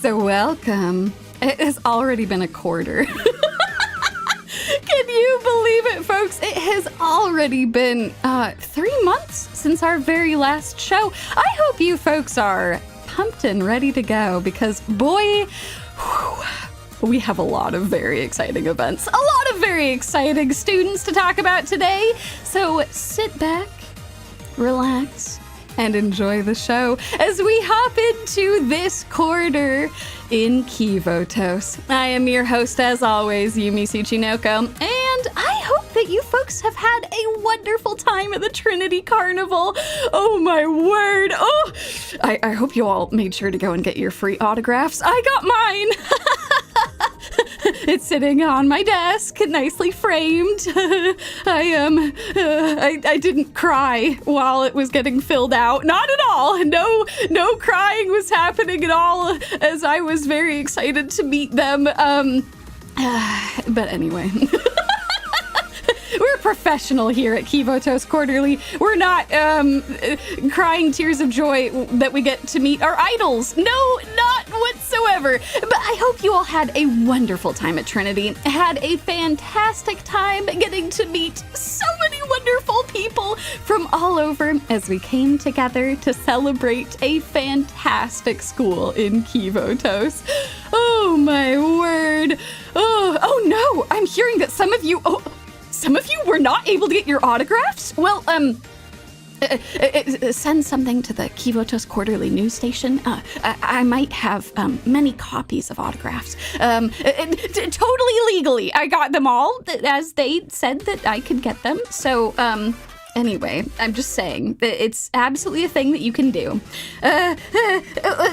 So welcome. It has already been a quarter. Can you believe it, folks? It has already been 3 months since our very last show. I hope you folks are pumped and ready to go because, boy, we have a lot of very exciting events, a lot of very exciting students to talk about today. So sit back, relax, and enjoy the show as we hop into this quarter in Kivotos. I am your host, as always, Tsuchitomo, and I hope that you folks have had a wonderful time at the Trinity Carnival. Oh my word. Oh, I hope you all made sure to go and get your free autographs. I got mine. It's sitting on my desk, nicely framed. I didn't cry while it was getting filled out. Not at all. No crying was happening at all as I was very excited to meet them. But anyway. We're professional here at Kivotos Quarterly. We're not crying tears of joy that we get to meet our idols. No, not whatsoever. But I hope you all had a wonderful time at Trinity. Had a fantastic time getting to meet so many wonderful people from all over as we came together to celebrate a fantastic school in Kivotos. Oh my word. Oh no, I'm hearing that some of you were not able to get your autographs? Well, send something to the Kivotos Quarterly news station. I might have many copies of autographs. Totally legally. I got them all as they said that I could get them. So, anyway, I'm just saying that it's absolutely a thing that you can do.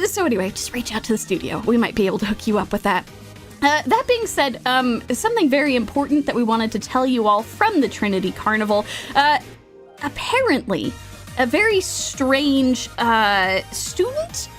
So anyway, just reach out to the studio. We might be able to hook you up with that. That being said, something very important that we wanted to tell you all from the Trinity Carnival. Apparently, a very strange student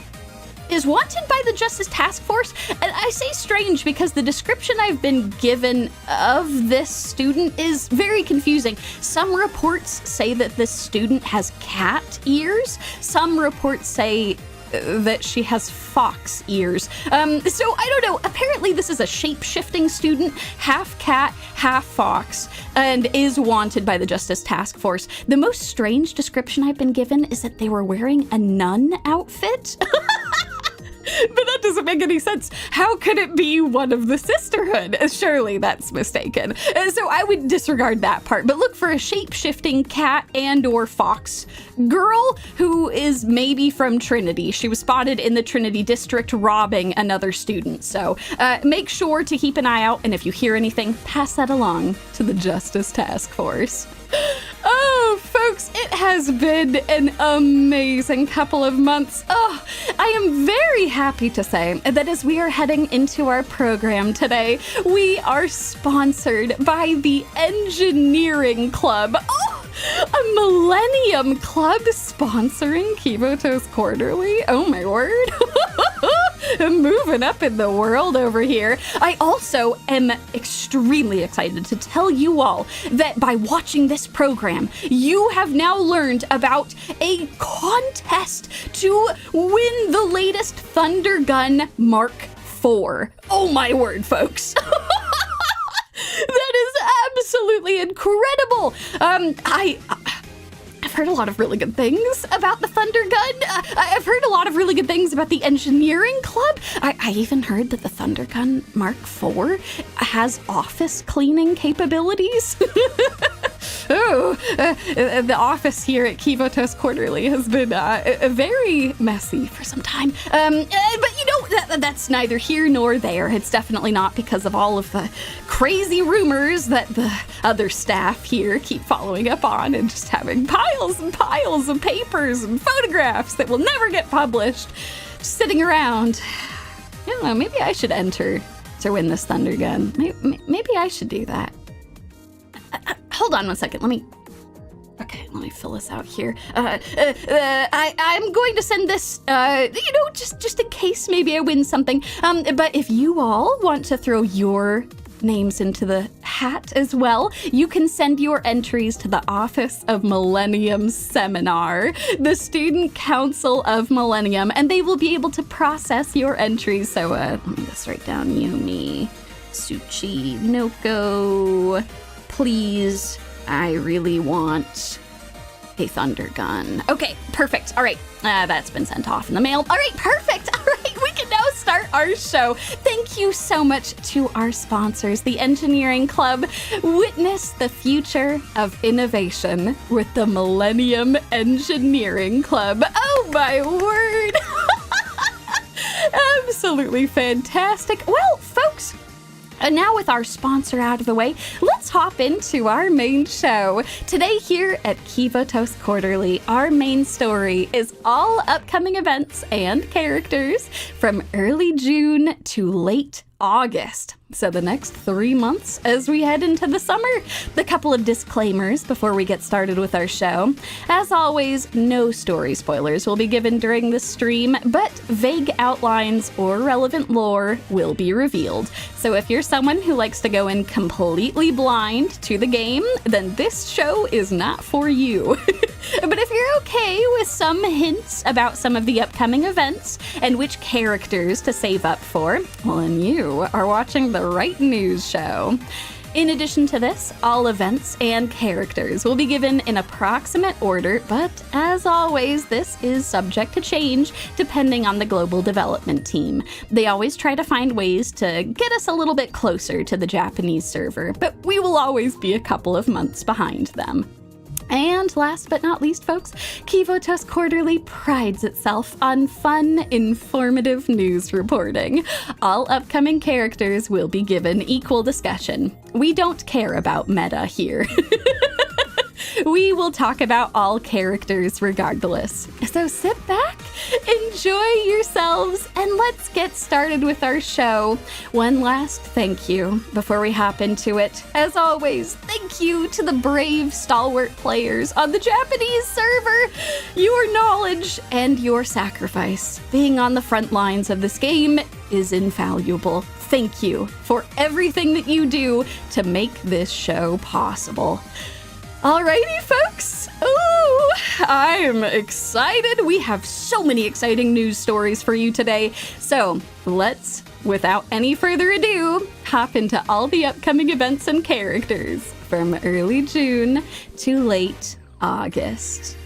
is wanted by the Justice Task Force. And I say strange because the description I've been given of this student is very confusing. Some reports say that this student has cat ears. Some reports say that she has fox ears. So I don't know. Apparently this is a shape-shifting student, half cat, half fox, and is wanted by the Justice Task Force. The most strange description I've been given is that they were wearing a nun outfit. But that doesn't make any sense. How could it be one of the sisterhood? Surely that's mistaken. So I would disregard that part, but look for a shape-shifting cat and or fox girl who is maybe from Trinity. She was spotted in the Trinity district robbing another student. So make sure to keep an eye out, and if you hear anything, pass that along to the Justice Task Force. Oh, folks, it has been an amazing couple of months. Oh, I am very happy to say that as we are heading into our program today, we are sponsored by the Engineering Club. Oh, a Millennium Club sponsoring Kivotos Quarterly. Oh, my word. I'm moving up in the world over here. I also am extremely excited to tell you all that by watching this program, you have now learned about a contest to win the latest Thundergun Mk IV. Oh my word, folks. That is absolutely incredible. I've heard a lot of really good things about the Thundergun. I've heard a lot of really good things about the Engineering Club. I even heard that the Thundergun Mk IV has office cleaning capabilities. The office here at Kivotos Quarterly has been very messy for some time. But you know, that's neither here nor there. It's definitely not because of all of the crazy rumors that the other staff here keep following up on and just having piles and piles of papers and photographs that will never get published sitting around. I don't know, maybe I should enter to win this Thundergun. Maybe I should do that. Hold on one second. Let me fill this out here. I'm going to send this, just in case maybe I win something. But if you all want to throw your names into the hat as well, you can send your entries to the Office of Millennium Seminar, the Student Council of Millennium, and they will be able to process your entries. So let me just write down Yumi, Tsuchitomo, please, I really want a Thundergun. Okay, perfect. All right, that's been sent off in the mail. All right, perfect. All right, we can now start our show. Thank you so much to our sponsors, the Engineering Club. Witness the future of innovation with the Millennium Engineering Club. Oh my word. Absolutely fantastic. Well, folks, and now with our sponsor out of the way, let's hop into our main show. Today here at Kivotos Quarterly, our main story is all upcoming events and characters from early June to late August. So the next 3 months as we head into the summer. A couple of disclaimers before we get started with our show. As always, no story spoilers will be given during the stream, but vague outlines or relevant lore will be revealed. So if you're someone who likes to go in completely blind to the game, then this show is not for you. But if you're okay with some hints about some of the upcoming events and which characters to save up for, well, then you are watching the right news show. In addition to this, all events and characters will be given in approximate order, but as always, this is subject to change depending on the global development team. They always try to find ways to get us a little bit closer to the Japanese server, but we will always be a couple of months behind them. And last but not least, folks, Kivotos Quarterly prides itself on fun, informative news reporting. All upcoming characters will be given equal discussion. We don't care about meta here. We will talk about all characters regardless. So sit back, enjoy yourselves, and let's get started with our show. One last thank you before we hop into it. As always, thank you to the brave, stalwart players on the Japanese server. Your knowledge and your sacrifice being on the front lines of this game is invaluable. Thank you for everything that you do to make this show possible. Alrighty, folks. Ooh, I'm excited. We have so many exciting news stories for you today. So let's, without any further ado, hop into all the upcoming events and characters from early June to late August.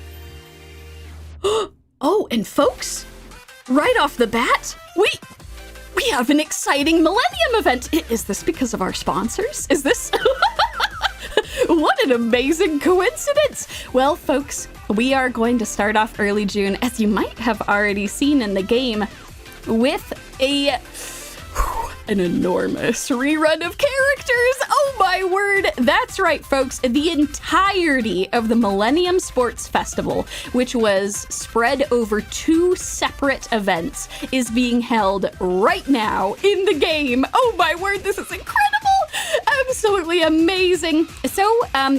Oh, and folks, right off the bat, we have an exciting Millennium event. Is this because of our sponsors? Is this... What an amazing coincidence! Well, folks, we are going to start off early June, as you might have already seen in the game, with an enormous rerun of characters. Oh my word! That's right, folks. The entirety of the Millennium Sports Festival, which was spread over 2 separate events, is being held right now in the game. Oh my word, this is incredible! Absolutely amazing. So,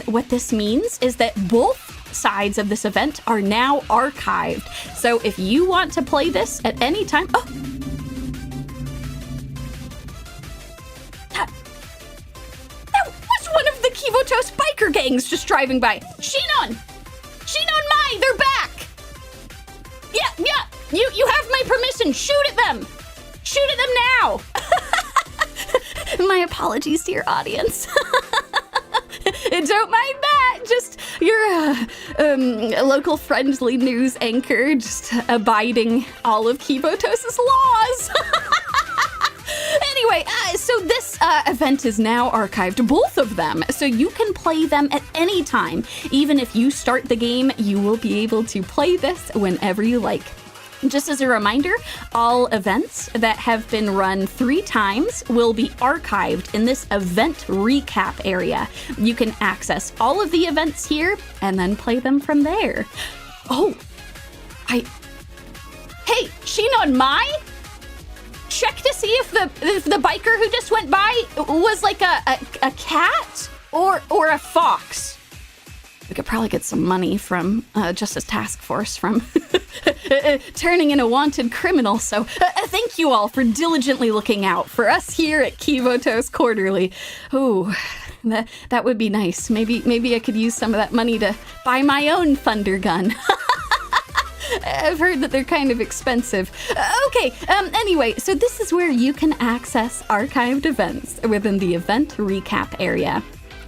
what this means is that both sides of this event are now archived. So if you want to play this at any time... Oh! That was one of the Kivotos biker gangs just driving by. Shinon and Mai, they're back! Yeah, you have my permission. Shoot at them! Shoot at them now! My apologies to your audience. Don't mind that. Just you're a local friendly news anchor, just abiding all of Kivotos' laws. Anyway, so this event is now archived, both of them, so you can play them at any time. Even if you start the game, you will be able to play this whenever you like. Just as a reminder, all events that have been run 3 times will be archived in this event recap area. You can access all of the events here and then play them from there. Oh, hey, Shinon and Mai? Check to see if the biker who just went by was like a cat or a fox. We could probably get some money from Justice Task Force from turning in a wanted criminal. So thank you all for diligently looking out for us here at Kivotos Quarterly. Ooh, that would be nice. Maybe I could use some of that money to buy my own Thundergun. I've heard that they're kind of expensive. Okay, anyway, so this is where you can access archived events within the event recap area.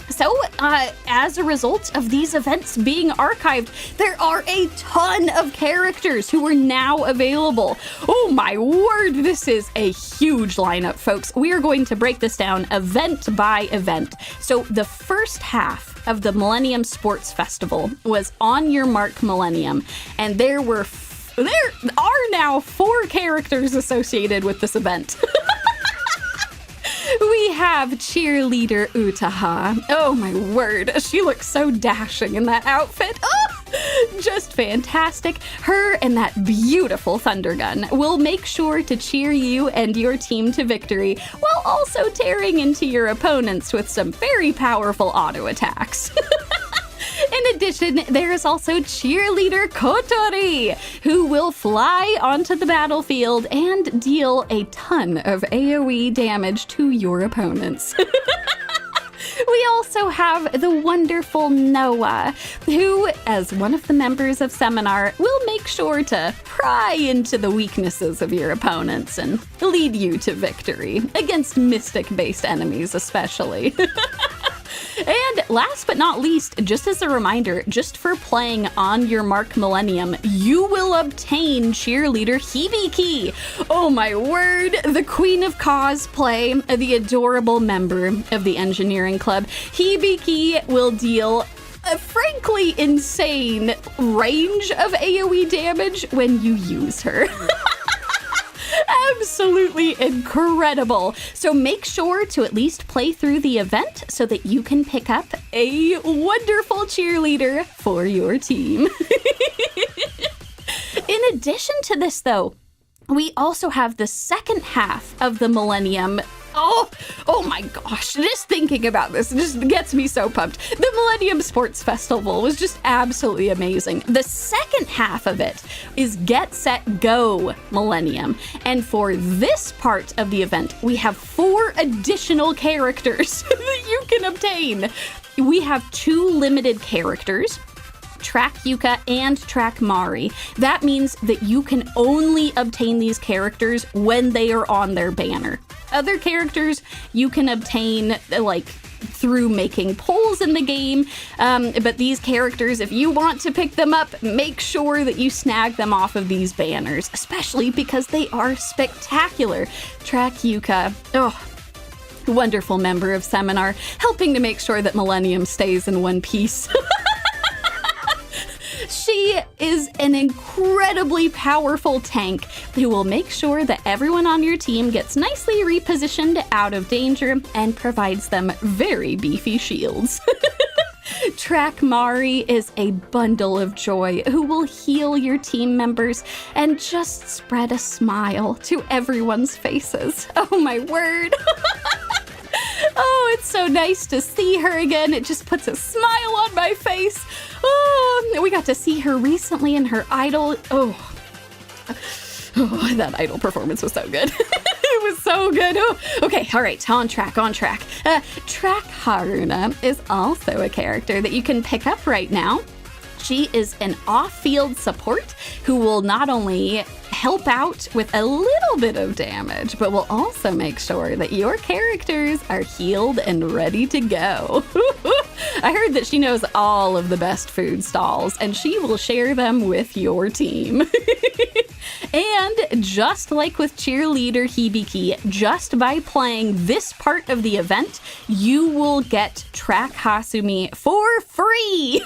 So, as a result of these events being archived, there are a ton of characters who are now available. Oh my word, this is a huge lineup, folks. We are going to break this down event by event. So, the first half of the Millennium Sports Festival was On Your Mark Millennium, and there are now 4 characters associated with this event. We have cheerleader Utaha. Oh my word, she looks so dashing in that outfit. Oh, just fantastic. Her and that beautiful Thundergun will make sure to cheer you and your team to victory while also tearing into your opponents with some very powerful auto attacks. In addition, there is also cheerleader Kotori, who will fly onto the battlefield and deal a ton of AoE damage to your opponents. We also have the wonderful Noah, who, as one of the members of Seminar, will make sure to pry into the weaknesses of your opponents and lead you to victory, against mystic-based enemies especially. And last but not least, just as a reminder, just for playing On Your Mark Millennium, you will obtain cheerleader Hibiki. Oh my word, the queen of cosplay, the adorable member of the engineering club. Hibiki will deal a frankly insane range of AoE damage when you use her. Absolutely incredible. So make sure to at least play through the event so that you can pick up a wonderful cheerleader for your team. In addition to this, though, we also have the second half of the Millennium. Oh my gosh, just thinking about this just gets me so pumped. The Millennium Sports Festival was just absolutely amazing. The second half of it is Get Set Go Millennium. And for this part of the event, we have 4 additional characters that you can obtain. We have 2 limited characters, Track Yuuka and Track Mari. That means that you can only obtain these characters when they are on their banner. Other characters you can obtain like through making polls in the game, but these characters, if you want to pick them up, make sure that you snag them off of these banners, especially because they are spectacular. Track Yuuka, wonderful member of Seminar, helping to make sure that Millennium stays in one piece. She is an incredibly powerful tank who will make sure that everyone on your team gets nicely repositioned out of danger and provides them very beefy shields. Track Mari is a bundle of joy who will heal your team members and just spread a smile to everyone's faces. Oh my word. Oh, it's so nice to see her again. It just puts a smile on my face. Oh, we got to see her recently in her Idol. Oh, that Idol performance was so good. It was so good. Oh, okay, all right, on track. Track Haruna is also a character that you can pick up right now. She is an off-field support who will not only help out with a little bit of damage, but will also make sure that your characters are healed and ready to go. I heard that she knows all of the best food stalls, and she will share them with your team. And just like with cheerleader Hibiki, just by playing this part of the event, you will get Track Hasumi for free.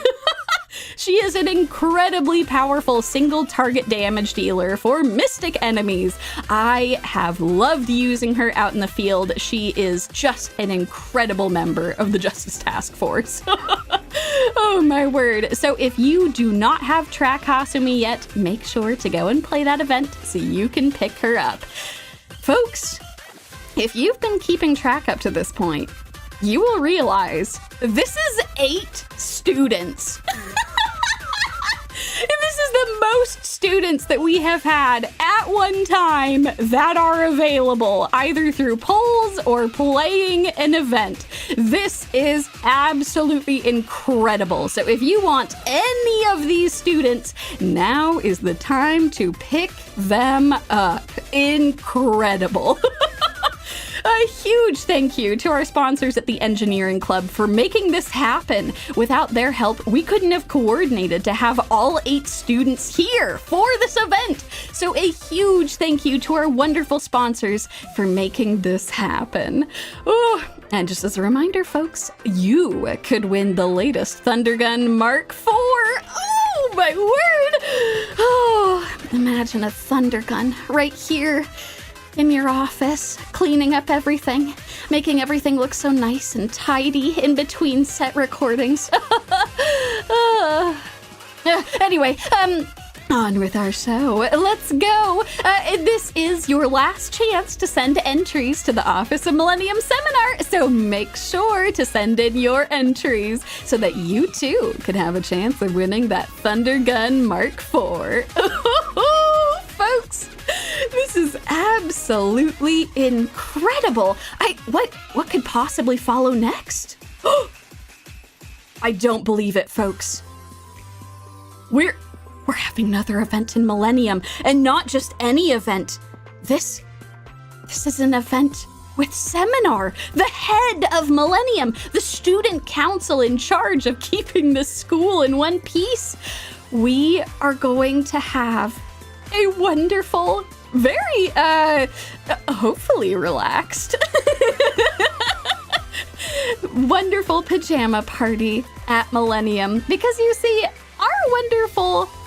She is an incredibly powerful single target damage dealer for mystic enemies. I have loved using her out in the field. She is just an incredible member of the Justice Task Force. Oh my word. So if you do not have Track Hasumi yet, make sure to go and play that event so you can pick her up. Folks, if you've been keeping track up to this point, you will realize this is 8 students. And this is the most students that we have had at one time that are available, either through polls or playing an event. This is absolutely incredible. So if you want any of these students, now is the time to pick them up. Incredible. A huge thank you to our sponsors at the Engineering Club for making this happen. Without their help, we couldn't have coordinated to have all 8 students here for this event. So a huge thank you to our wonderful sponsors for making this happen. Oh, and just as a reminder, folks, you could win the latest Thundergun Mk IV. Oh, my word. Oh, imagine a Thundergun right here in your office, cleaning up everything, making everything look so nice and tidy in between set recordings. Anyway, on with our show. Let's go. This is your last chance to send entries to the Office of Millennium Seminar, so make sure to send in your entries so that you too can have a chance of winning that Thundergun Mk IV. Folks, this is absolutely incredible. What could possibly follow next? I don't believe it, folks. We're having another event in Millennium, and not just any event. This is an event with Seminar, the head of Millennium, the student council in charge of keeping the school in one piece. We are going to have a wonderful, very, hopefully relaxed, wonderful pajama party at Millennium. Because you see, our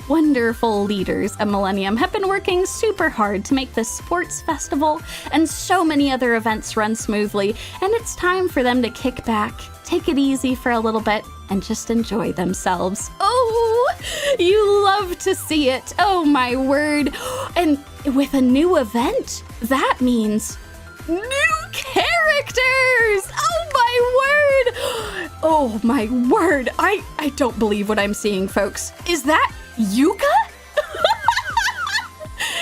wonderful leaders at Millennium have been working super hard to make this sports festival and so many other events run smoothly, and it's time for them to kick back, take it easy for a little bit, and just enjoy themselves. Oh, you love to see it. Oh, my word. And with a new event, that means new characters. Oh, my word. Oh, my word. I don't believe what I'm seeing, folks. Is that Yuuka?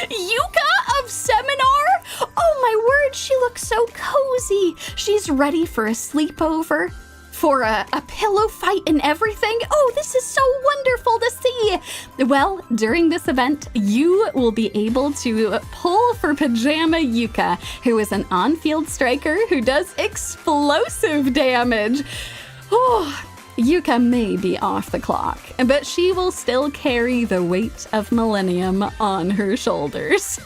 Yuuka of Seminar? Oh, my word. She looks so cozy. She's ready for a sleepover, for a pillow fight and everything. Oh, this is so wonderful to see. Well, during this event, you will be able to pull for Pajama Yuuka, who is an on-field striker who does explosive damage. Oh, Yuuka may be off the clock, but she will still carry the weight of Millennium on her shoulders.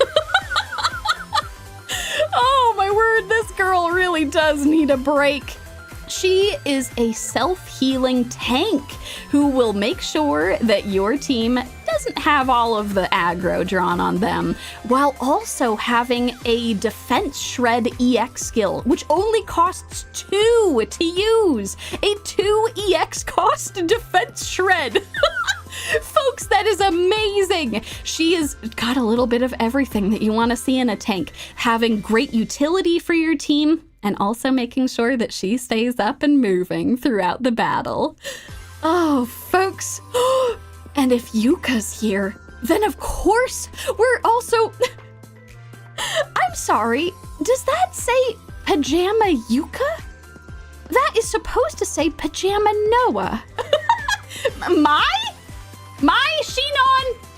Oh, my word, this girl really does need a break. She is a self-healing tank who will make sure that your team doesn't have all of the aggro drawn on them, while also having a defense shred EX skill, which only costs 2 to use. A 2 EX cost defense shred. Folks, that is amazing. She has got a little bit of everything that you want to see in a tank, having great utility for your team, and also making sure that she stays up and moving throughout the battle. Oh, folks. And if Yuuka's here, then of course we're also... I'm sorry, does that say Pajama Yuuka? That is supposed to say Pajama Noah. My Shinon?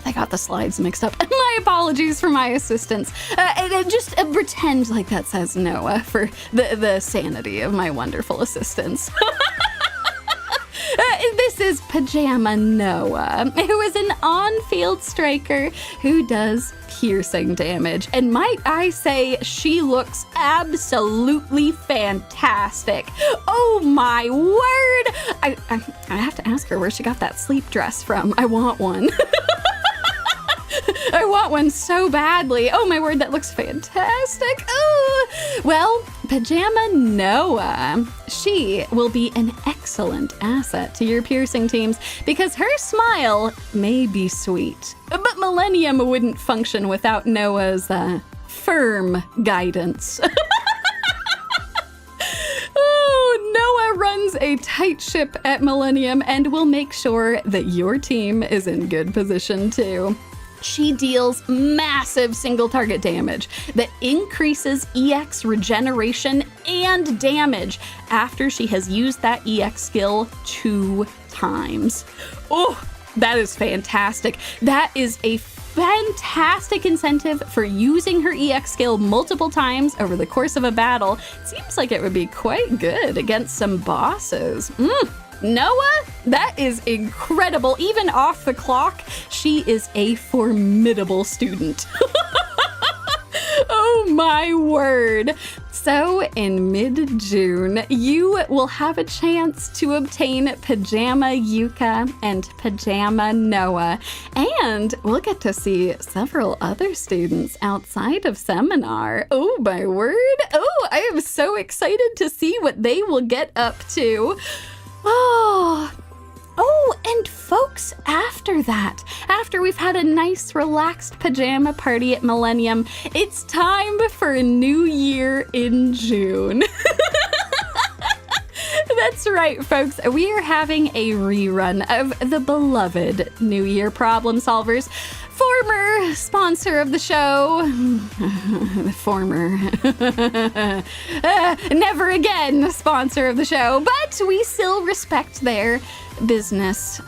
I got the slides mixed up. My apologies for my assistance. Just pretend like that says Noah for the sanity of my wonderful assistants. This is Pajama Noah, who is an on-field striker who does piercing damage. And might I say, she looks absolutely fantastic. Oh my word! I have to ask her where she got that sleep dress from. I want one. I want one so badly. Oh my word, that looks fantastic. Ooh. Well, Pajama Noah, she will be an excellent asset to your piercing teams because her smile may be sweet, but Millennium wouldn't function without Noah's firm guidance. runs a tight ship at Millennium and will make sure that your team is in good position too. She deals massive single target damage that increases EX regeneration and damage after she has used that EX skill 2 times. Oh, that is fantastic. That is a fantastic incentive for using her EX skill multiple times over the course of a battle. Seems like it would be quite good against some bosses. Noah, that is incredible. Even off the clock, she is a formidable student. Oh my word. So in mid-June, you will have a chance to obtain Pajama Yuuka and Pajama Noah, and we'll get to see several other students outside of seminar. Oh my word. Oh, I am so excited to see what they will get up to. Oh, and folks, after that, after we've had a nice relaxed pajama party at Millennium, it's time for a new year in June. That's right, folks. We are having a rerun of the beloved New Year Problem Solvers. Former sponsor of the show, never again sponsor of the show, but we still respect their business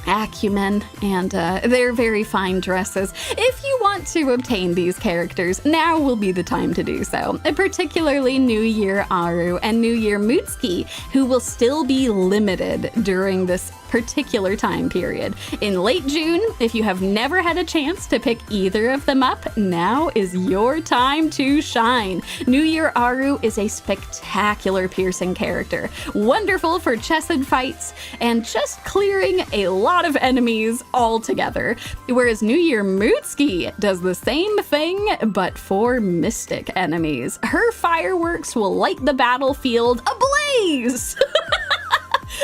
acumen and their very fine dresses. If you want to obtain these characters, now will be the time to do so, particularly New Year Aru and New Year Mutsuki, who will still be limited during this particular time period. In late June, if you have never had a chance to pick either of them up, now is your time to shine. New Year Aru is a spectacular piercing character, wonderful for chested fights and just clearing a lot of enemies altogether, whereas New Year Mutsuki does the same thing but for mystic enemies. Her fireworks will light the battlefield ablaze!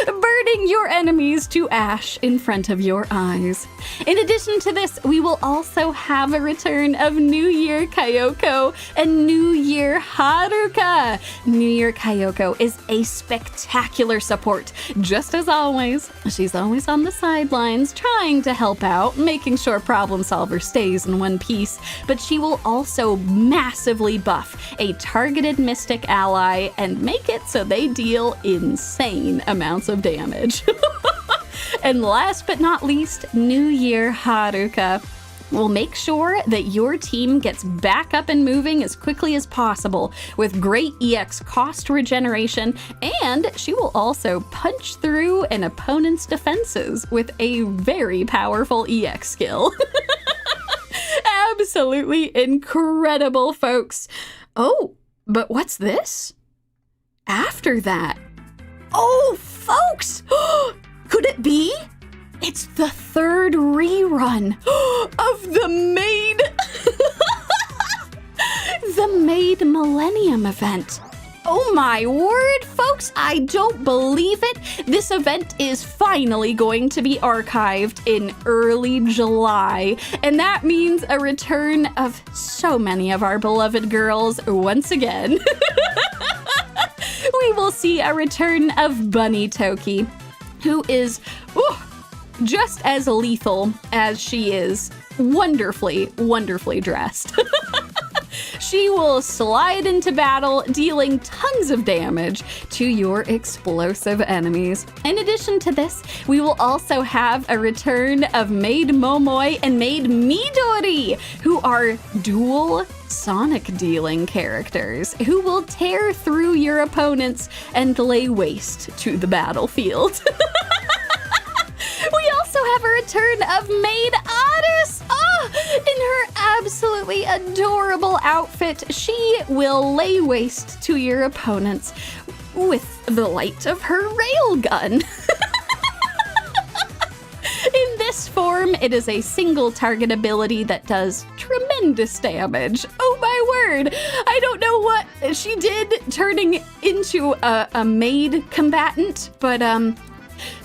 Burning your enemies to ash in front of your eyes. In addition to this, we will also have a return of New Year Kyoko and New Year Haruka. New Year Kyoko is a spectacular support. Just as always, she's always on the sidelines trying to help out, making sure Problem Solver stays in one piece, but she will also massively buff a targeted mystic ally and make it so they deal insane amounts of damage. And last but not least, New Year Haruka will make sure that your team gets back up and moving as quickly as possible with great EX cost regeneration, and she will also punch through an opponent's defenses with a very powerful EX skill. Absolutely incredible, folks. Oh, but what's this? After that, oh, folks! Could it be? It's the third rerun of the Maid! The Maid Millennium event. Oh my word, folks, I don't believe it. This event is finally going to be archived in early July, and that means a return of so many of our beloved girls once again. We will see a return of Bunny Toki, who is just as lethal as she is wonderfully, wonderfully dressed. She will slide into battle, dealing tons of damage to your explosive enemies. In addition to this, we will also have a return of Maid Momoi and Maid Midori, who are dual sonic dealing characters who will tear through your opponents and lay waste to the battlefield. We also have a return of Maid Aris. In her absolutely adorable outfit, she will lay waste to your opponents with the light of her railgun. In this form, it is a single target ability that does tremendous damage. Oh my word! I don't know what she did turning into a maid combatant, but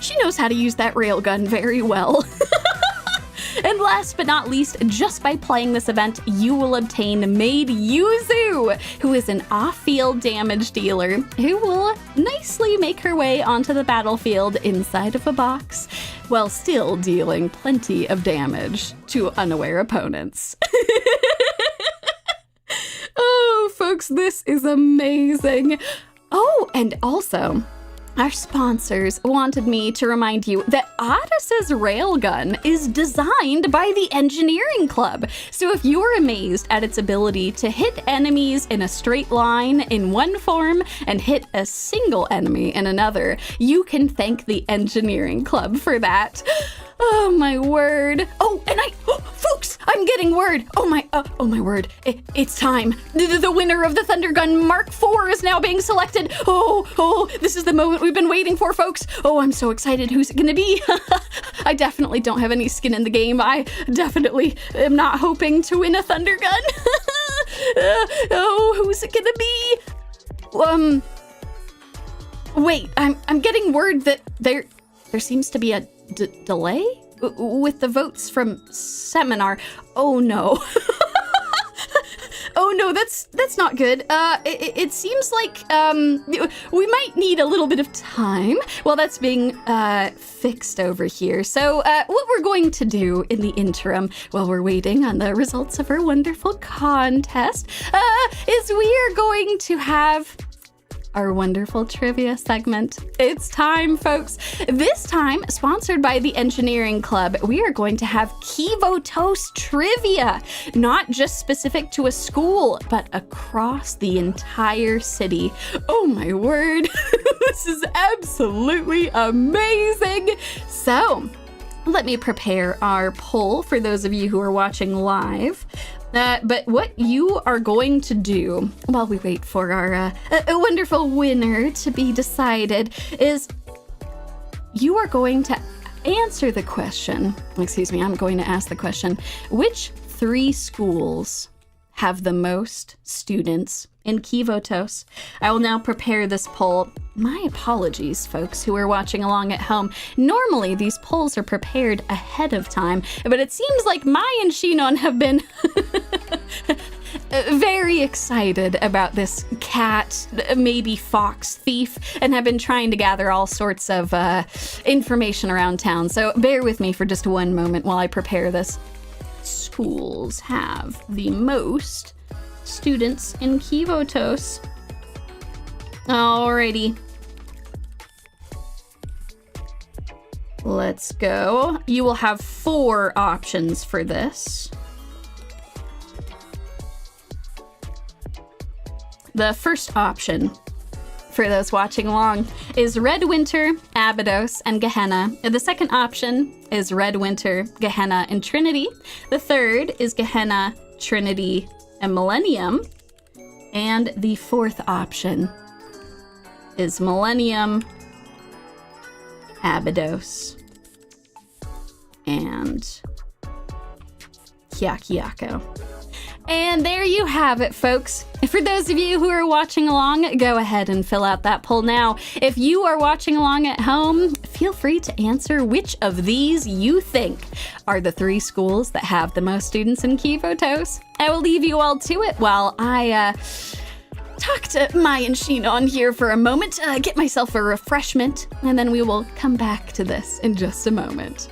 she knows how to use that railgun very well. And last but not least, just by playing this event, you will obtain Maid Yuzu, who is an off-field damage dealer who will nicely make her way onto the battlefield inside of a box while still dealing plenty of damage to unaware opponents. Oh, folks, this is amazing. Oh, and also, our sponsors wanted me to remind you that Otis's railgun is designed by the Engineering Club. So if you're amazed at its ability to hit enemies in a straight line in one form and hit a single enemy in another, you can thank the Engineering Club for that. Oh my word. Oh, and folks, I'm getting word. Oh my word. It's time. The winner of the Thundergun Mk IV is now being selected. Oh, this is the moment we've been waiting for, folks. Oh, I'm so excited. Who's it gonna be? I definitely don't have any skin in the game. I definitely am not hoping to win a Thundergun. Oh, who's it gonna be? Wait, I'm getting word that there seems to be a delay with the votes from seminar. Oh no. Oh no, that's not good. It seems like we might need a little bit of time while that's being fixed over here. So what we're going to do in the interim while we're waiting on the results of our wonderful contest is we are going to have our wonderful trivia segment. It's time, folks. This time, sponsored by the Engineering Club, we are going to have Kivotos trivia, not just specific to a school, but across the entire city. Oh my word, this is absolutely amazing. So, let me prepare our poll for those of you who are watching live. But what you are going to do while we wait for our wonderful winner to be decided is you are going to answer the question. Excuse me, I'm going to ask the question. Which 3 schools have the most students in Kivotos? I will now prepare this poll. My apologies, folks who are watching along at home. Normally, these polls are prepared ahead of time, but it seems like Mai and Shinon have been very excited about this cat, maybe fox thief, and have been trying to gather all sorts of information around town. So bear with me for just one moment while I prepare this. Schools have the most students in Kivotos. Alrighty. Let's go. You will have 4 options for this. The first option, for those watching along, is Red Winter, Abydos, and Gehenna. The second option is Red Winter, Gehenna, and Trinity. The third is Gehenna, Trinity, and Millennium. And the fourth option is Millennium, Abydos, and Hyakyako. And there you have it, folks. For those of you who are watching along, go ahead and fill out that poll now. If you are watching along at home, feel free to answer which of these you think are the 3 schools that have the most students in Kivotos. I will leave you all to it while I talk to Mai and Shinon here for a moment, get myself a refreshment, and then we will come back to this in just a moment.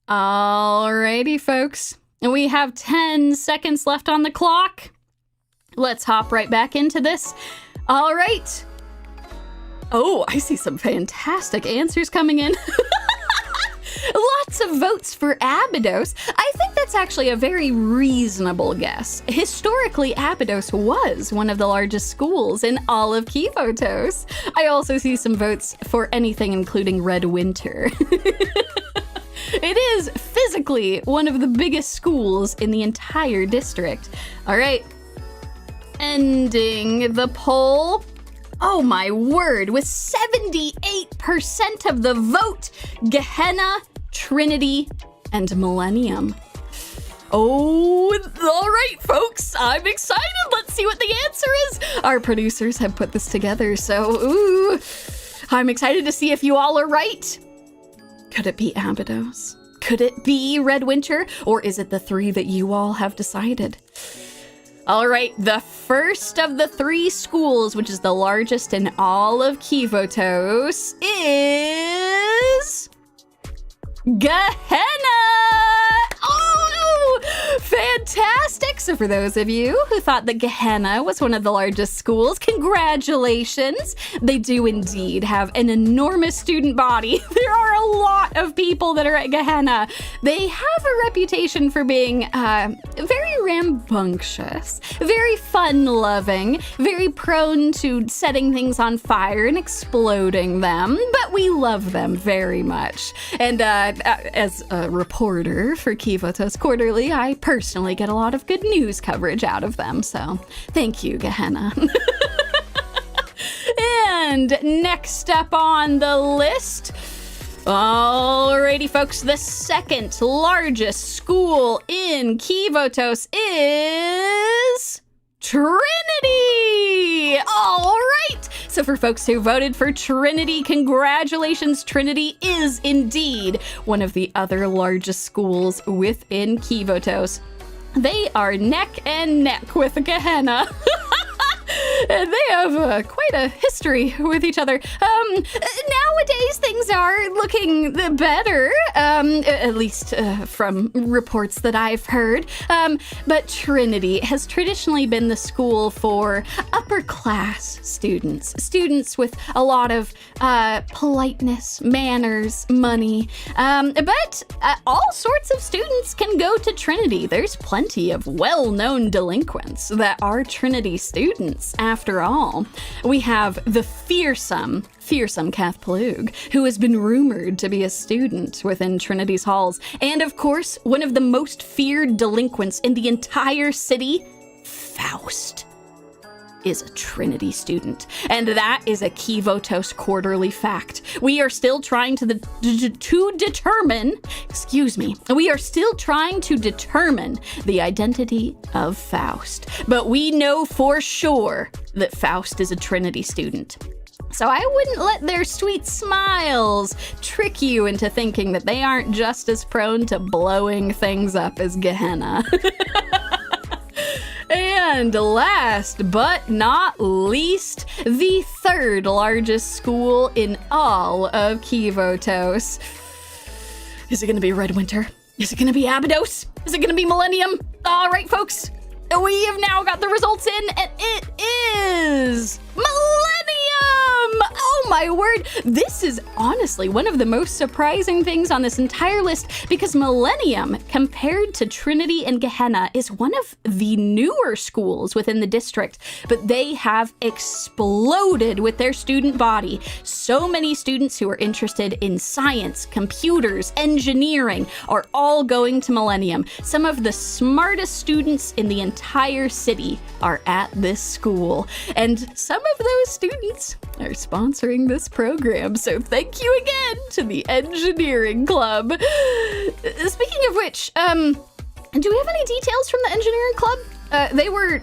Alrighty, folks. We have 10 seconds left on the clock. Let's hop right back into this. All right. Oh, I see some fantastic answers coming in. Lots of votes for Abydos. I think that's actually a very reasonable guess. Historically, Abydos was one of the largest schools in all of Kivotos. I also see some votes for anything including Red Winter. It is physically one of the biggest schools in the entire district. All right. Ending the poll. Oh my word, with 78% of the vote, Gehenna, Trinity, and Millennium. Oh, all right, folks, I'm excited. Let's see what the answer is. Our producers have put this together, so I'm excited to see if you all are right. Could it be Abydos? Could it be Red Winter? Or is it the three that you all have decided? All right, the first of the three schools, which is the largest in all of Kivotos, is Gehenna! Oh, fantastic! So for those of you who thought that Gehenna was one of the largest schools, congratulations! They do indeed have an enormous student body. There are a lot of people that are at Gehenna. They have a reputation for being very rambunctious, very fun-loving, very prone to setting things on fire and exploding them, but we love them very much. And as a reporter for Kivotos Quarterly, I personally get a lot of good news coverage out of them, so thank you, Gehenna. And next up on the list, alrighty folks, the second largest school in Kivotos is Trinity! All right! So for folks who voted for Trinity, congratulations. Trinity is indeed one of the other largest schools within Kivotos. They are neck and neck with Gehenna. And they have quite a history with each other. Nowadays, things are looking better, at least from reports that I've heard. But Trinity has traditionally been the school for upper-class students with a lot of politeness, manners, money. But all sorts of students can go to Trinity. There's plenty of well-known delinquents that are Trinity students. After all, we have the fearsome Kath Plug, who has been rumored to be a student within Trinity's halls. And of course, one of the most feared delinquents in the entire city, Faust, is a Trinity student. And that is a Kivotos Quarterly fact. We are still trying to determine the identity of Faust. But we know for sure that Faust is a Trinity student. So I wouldn't let their sweet smiles trick you into thinking that they aren't just as prone to blowing things up as Gehenna. And last but not least, the third largest school in all of Kivotos. Is it going to be Red Winter? Is it going to be Abydos? Is it going to be Millennium? All right, folks, we have now got the results in, and it is Millennium! Oh my word, this is honestly one of the most surprising things on this entire list, because Millennium, compared to Trinity and Gehenna, is one of the newer schools within the district, but they have exploded with their student body. So many students who are interested in science, computers, engineering are all going to Millennium. Some of the smartest students in the entire city are at this school, and some of those students are sponsoring this program, so thank you again to the Engineering Club. Speaking of which, do we have any details from the Engineering Club? They were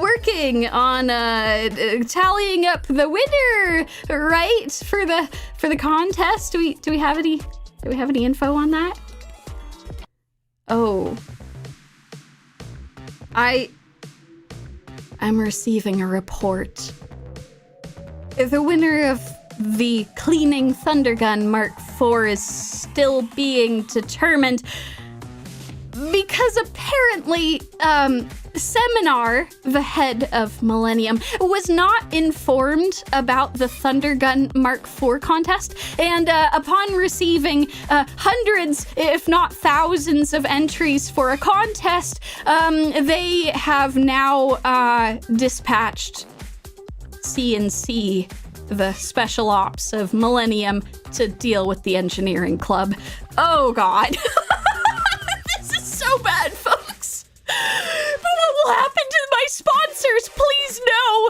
working on tallying up the winner, right, for the contest. Do we have any info on that? Oh, I'm receiving a report. The winner of the cleaning Thundergun Mk IV is still being determined because apparently, Seminar, the head of Millennium, was not informed about the Thundergun Mk IV contest, and upon receiving hundreds, if not thousands of entries for a contest, they have now dispatched CNC the special ops of Millennium to deal with the engineering club. Oh God. This is so bad, folks. But what will happen to my sponsors? Please no.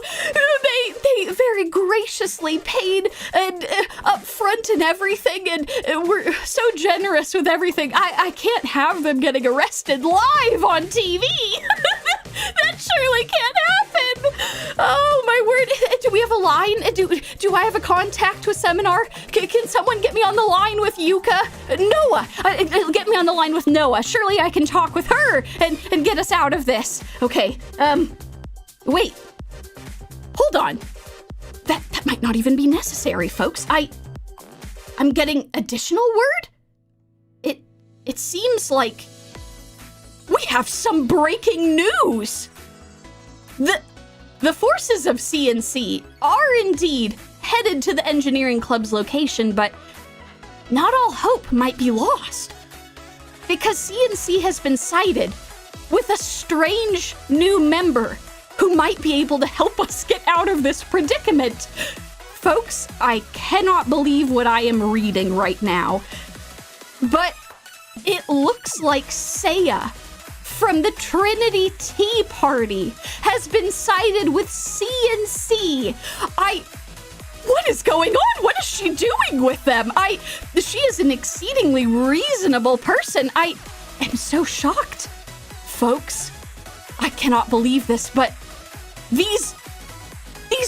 They very graciously paid and up front and everything, and were so generous with everything. I can't have them getting arrested live on TV. That surely can't happen. Oh my word. Do we have a line? Do I have a contact with Seminar? Can someone get me on the line with Yuuka? Noah. Get me on the line with Noah. Surely I can talk with her and get us out of this. Okay. Wait. Hold on. That might not even be necessary, folks. I'm getting additional word? It seems like we have some breaking news. The forces of CNC are indeed headed to the engineering club's location, but not all hope might be lost. Because CNC has been sighted with a strange new member who might be able to help us get out of this predicament. Folks, I cannot believe what I am reading right now, but it looks like Seia from the Trinity Tea Party has been sighted with CNC. What is going on? What is she doing with them? She is an exceedingly reasonable person. I am so shocked. Folks, I cannot believe this, but these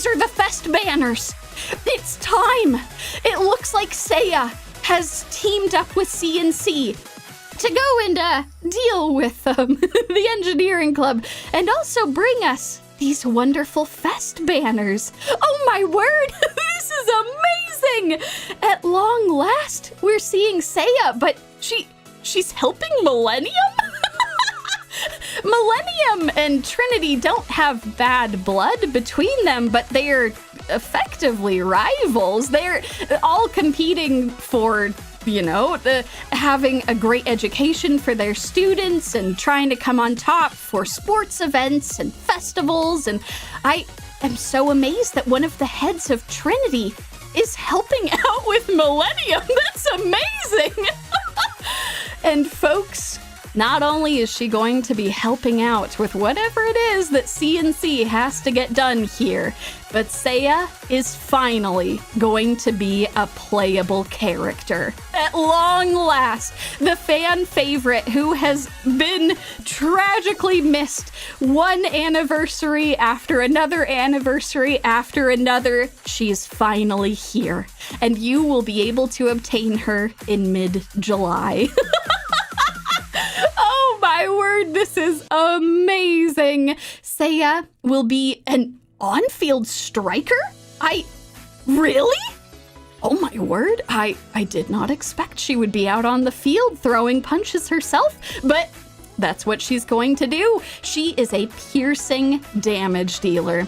are the Fest banners. It's time. It looks like Seia has teamed up with CNC to go and deal with the engineering club and also bring us these wonderful Fest banners. Oh my word, this is amazing. At long last, we're seeing Seia, but she's helping Millennium? Millennium and Trinity don't have bad blood between them, but they're effectively rivals. They're all competing for, having a great education for their students and trying to come on top for sports events and festivals. And I am so amazed that one of the heads of Trinity is helping out with Millennium. That's amazing. And folks, not only is she going to be helping out with whatever it is that CNC has to get done here, but Seia is finally going to be a playable character. At long last, the fan favorite who has been tragically missed one anniversary after another anniversary after another, she's finally here, and you will be able to obtain her in mid-July. Oh my word, this is amazing. Seia will be an on-field striker? Really? Oh my word, I did not expect she would be out on the field throwing punches herself, but that's what she's going to do. She is a piercing damage dealer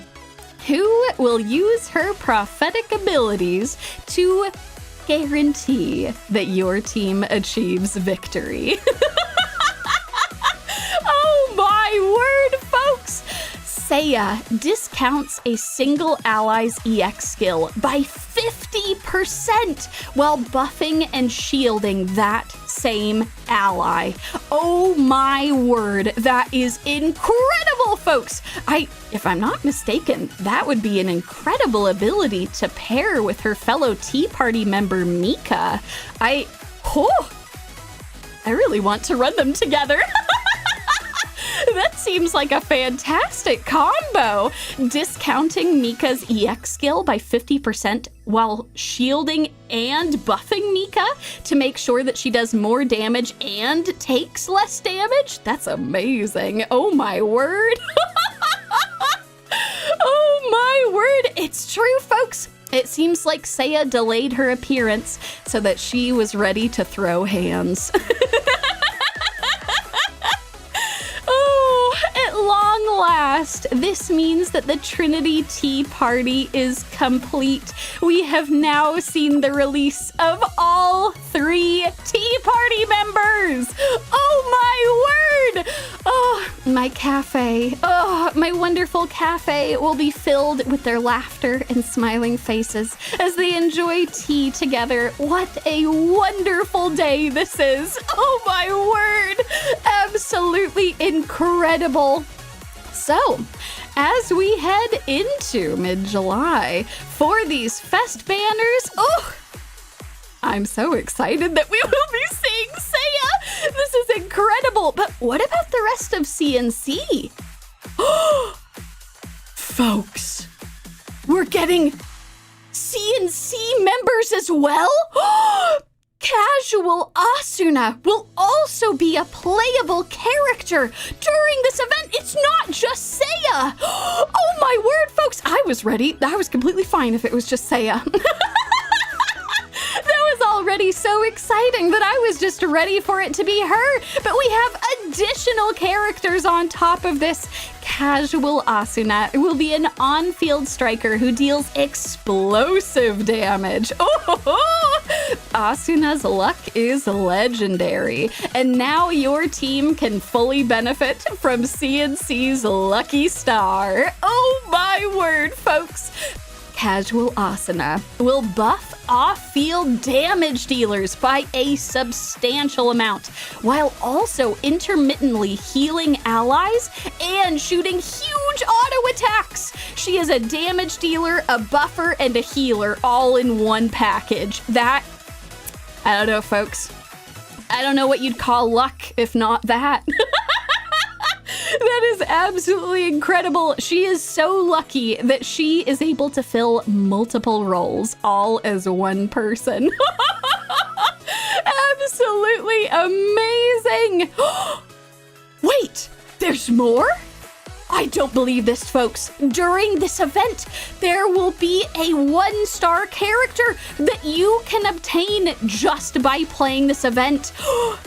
who will use her prophetic abilities to guarantee that your team achieves victory. Oh my word, folks! Seia discounts a single ally's EX skill by 50% while buffing and shielding that same ally. Oh my word, that is incredible, folks! If I'm not mistaken, that would be an incredible ability to pair with her fellow Tea Party member Mika. I really want to run them together. That seems like a fantastic combo. Discounting Mika's EX skill by 50% while shielding and buffing Mika to make sure that she does more damage and takes less damage? That's amazing. Oh my word. Oh my word. It's true, folks. It seems like Seia delayed her appearance so that she was ready to throw hands. long last, this means that the Trinity Tea Party is complete. We have now seen the release of all 3 Tea Party members. Oh my word! Oh, my cafe. Oh, my wonderful cafe will be filled with their laughter and smiling faces as they enjoy tea together. What a wonderful day this is. Oh my word! Absolutely incredible. So, as we head into mid-July for these fest banners, I'm so excited that we will be seeing Seia. This is incredible. But what about the rest of CNC? Folks, we're getting CNC members as well? Casual Asuna will also be a playable character during this event. It's not just Seia. Oh my word, folks. I was ready. I was completely fine if it was just Seia. That was already so exciting that I was just ready for it to be her. But we have additional characters on top of this. Casual Asuna will be an on-field striker who deals explosive damage. Asuna's luck is legendary, and now your team can fully benefit from CNC's lucky star. Oh my word, folks! Casual Asuna will buff off-field damage dealers by a substantial amount, while also intermittently healing allies and shooting huge auto attacks. She is a damage dealer, a buffer, and a healer all in one package. That, I don't know, folks. I don't know what you'd call luck if not that. That is absolutely incredible. She is so lucky that she is able to fill multiple roles all as one person. Absolutely amazing. Wait, there's more? I don't believe this, folks. During this event, there will be a 1-star character that you can obtain just by playing this event.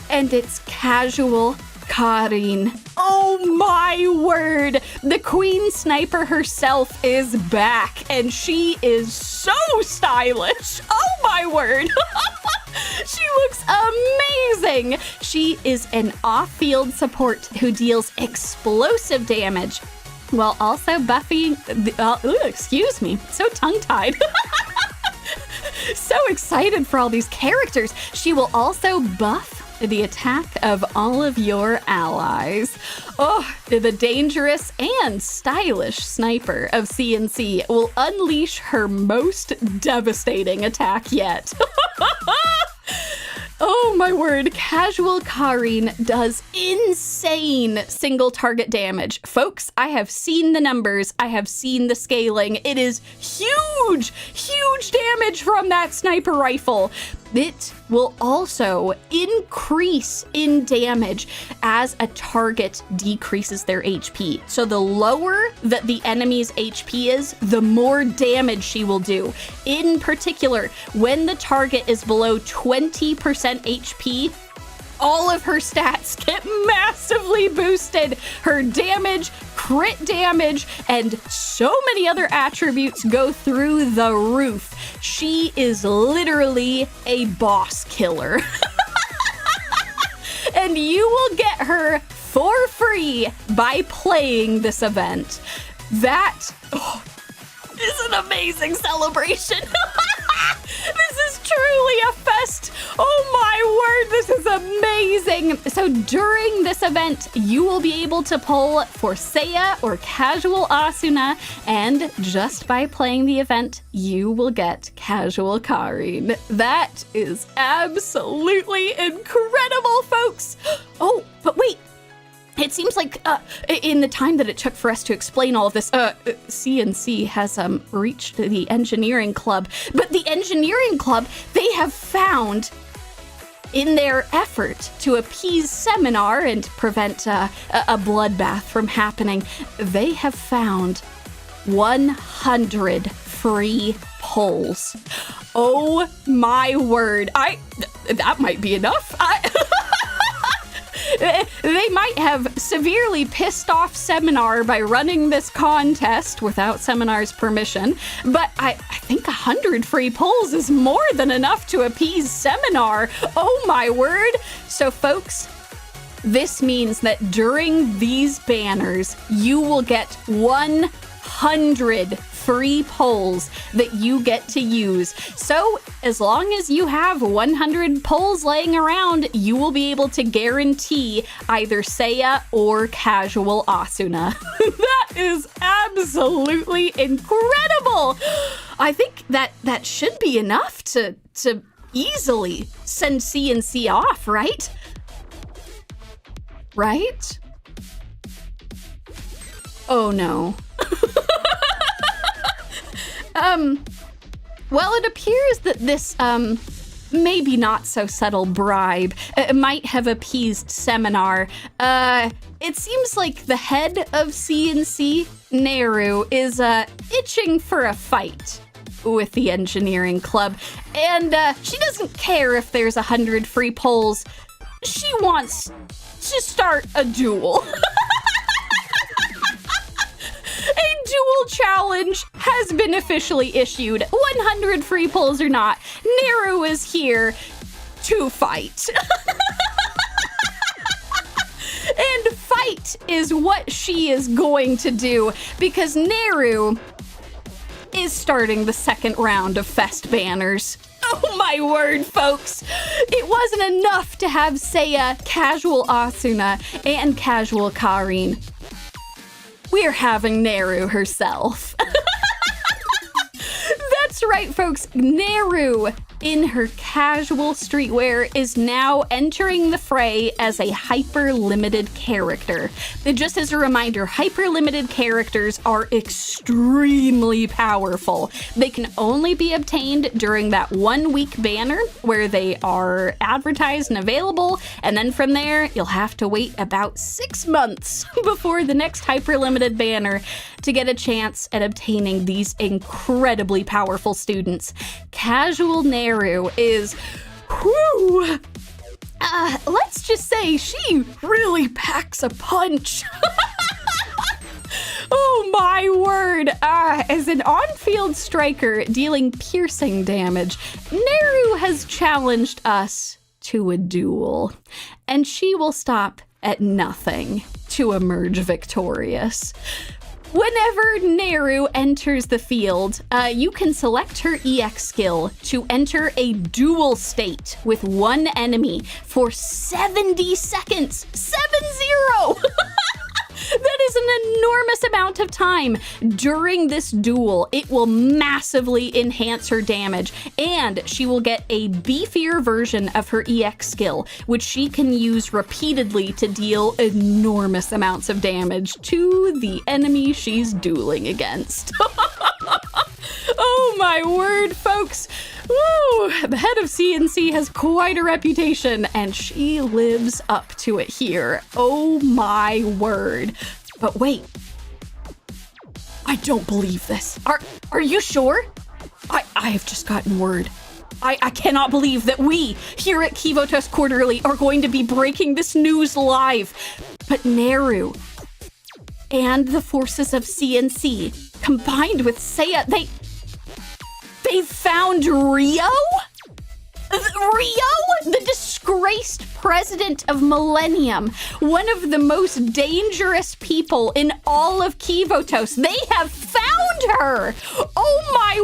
And it's Casual Karin. Oh my word! The Queen Sniper herself is back, and she is so stylish. Oh my word! She looks amazing! She is an off-field support who deals explosive damage while also buffing... excuse me, so tongue-tied. So excited for all these characters. She will also buff the attack of all of your allies. Oh, the dangerous and stylish sniper of CNC will unleash her most devastating attack yet. Oh my word, Casual Karin does insane single target damage. Folks, I have seen the numbers. I have seen the scaling. It is huge, huge damage from that sniper rifle. It will also increase in damage as a target decreases their HP. So the lower that the enemy's HP is, the more damage she will do. In particular, when the target is below 20% HP, all of her stats get massively boosted. Her damage, crit damage, and so many other attributes go through the roof. She is literally a boss killer. And you will get her for free by playing this event. That is an amazing celebration. This is truly a fest. Oh my word, this is amazing. So during this event, you will be able to pull for Seia or Casual Asuna, and just by playing the event, you will get Casual Karin. That is absolutely incredible, folks. Oh, but wait. It seems like in the time that it took for us to explain all of this, CNC has reached the engineering club. But the engineering club, they have found, in their effort to appease Seminar and prevent a bloodbath from happening, they have found 100 free polls. Oh my word. That might be enough. They might have severely pissed off Seminar by running this contest without Seminar's permission, but I think 100 free pulls is more than enough to appease Seminar. Oh my word. So folks, this means that during these banners, you will get 100 free polls that you get to use. So as long as you have 100 polls laying around, you will be able to guarantee either Seia or casual Asuna. That is absolutely incredible. I think that should be enough to easily send C&C off, right? Right? Oh no. Well, it appears that this, maybe not so subtle bribe might have appeased Seminar. It seems like the head of C&C, Neru, is, itching for a fight with the engineering club. And, she doesn't care if there's 100 free polls. She wants to start a duel. A duel challenge has been officially issued. 100 free polls or not, Neru is here to fight. And fight is what she is going to do, because Neru is starting the second round of Fest banners. Oh my word, folks. It wasn't enough to have Seia, casual Asuna, and casual Karin. We're having Neru herself. That's right, folks. Neru, in her casual streetwear, is now entering the fray as a hyper-limited character. Just as a reminder, hyper-limited characters are extremely powerful. They can only be obtained during that 1 week banner where they are advertised and available, and then from there, you'll have to wait about 6 months before the next hyper-limited banner to get a chance at obtaining these incredibly powerful students. Casual Neru is, whew, let's just say she really packs a punch. Oh my word. As an on-field striker dealing piercing damage, Neru has challenged us to a duel, and she will stop at nothing to emerge victorious. Whenever Neru enters the field, you can select her EX skill to enter a duel state with one enemy for 70 seconds. 70! That is an enormous amount of time. During this duel, it will massively enhance her damage, and she will get a beefier version of her EX skill, which she can use repeatedly to deal enormous amounts of damage to the enemy she's dueling against. Oh my word, folks. Woo! The head of C&C has quite a reputation, and she lives up to it here. Oh my word. But wait. I don't believe this. Are you sure? I have just gotten word. I cannot believe that we, here at Kivotos Quarterly, are going to be breaking this news live. But Neru and the forces of C&C, combined with Seia, they found Rio? Rio? The disgraced president of Millennium. One of the most dangerous people in all of Kivotos. They have found her! Oh my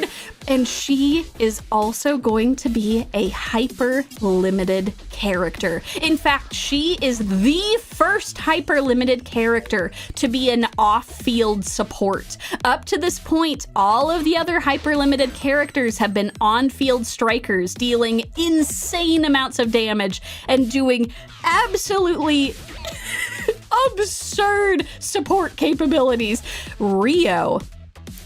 word! And she is also going to be a hyper-limited character. In fact, she is the first hyper-limited character to be an off-field support. Up to this point, all of the other hyper-limited characters have been on-field strikers, dealing insane amounts of damage and doing absolutely absurd support capabilities. Rio,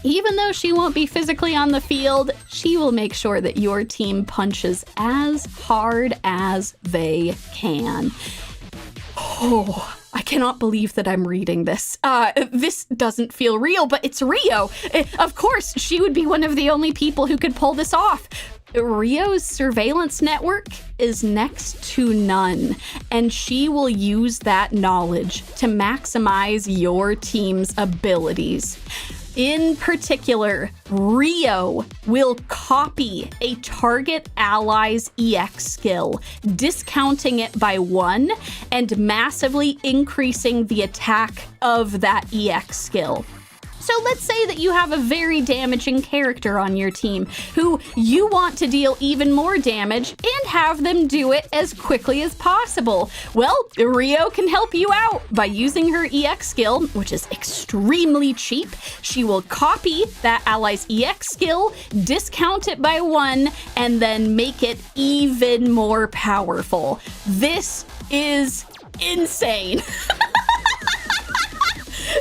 even though she won't be physically on the field, she will make sure that your team punches as hard as they can. Oh, I cannot believe that I'm reading this. This doesn't feel real, but it's Rio. Of course, she would be one of the only people who could pull this off. Rio's surveillance network is next to none, and she will use that knowledge to maximize your team's abilities. In particular, Rio will copy a target ally's EX skill, discounting it by 1 and massively increasing the attack of that EX skill. So let's say that you have a very damaging character on your team who you want to deal even more damage and have them do it as quickly as possible. Well, Rio can help you out by using her EX skill, which is extremely cheap. She will copy that ally's EX skill, discount it by 1, and then make it even more powerful. This is insane.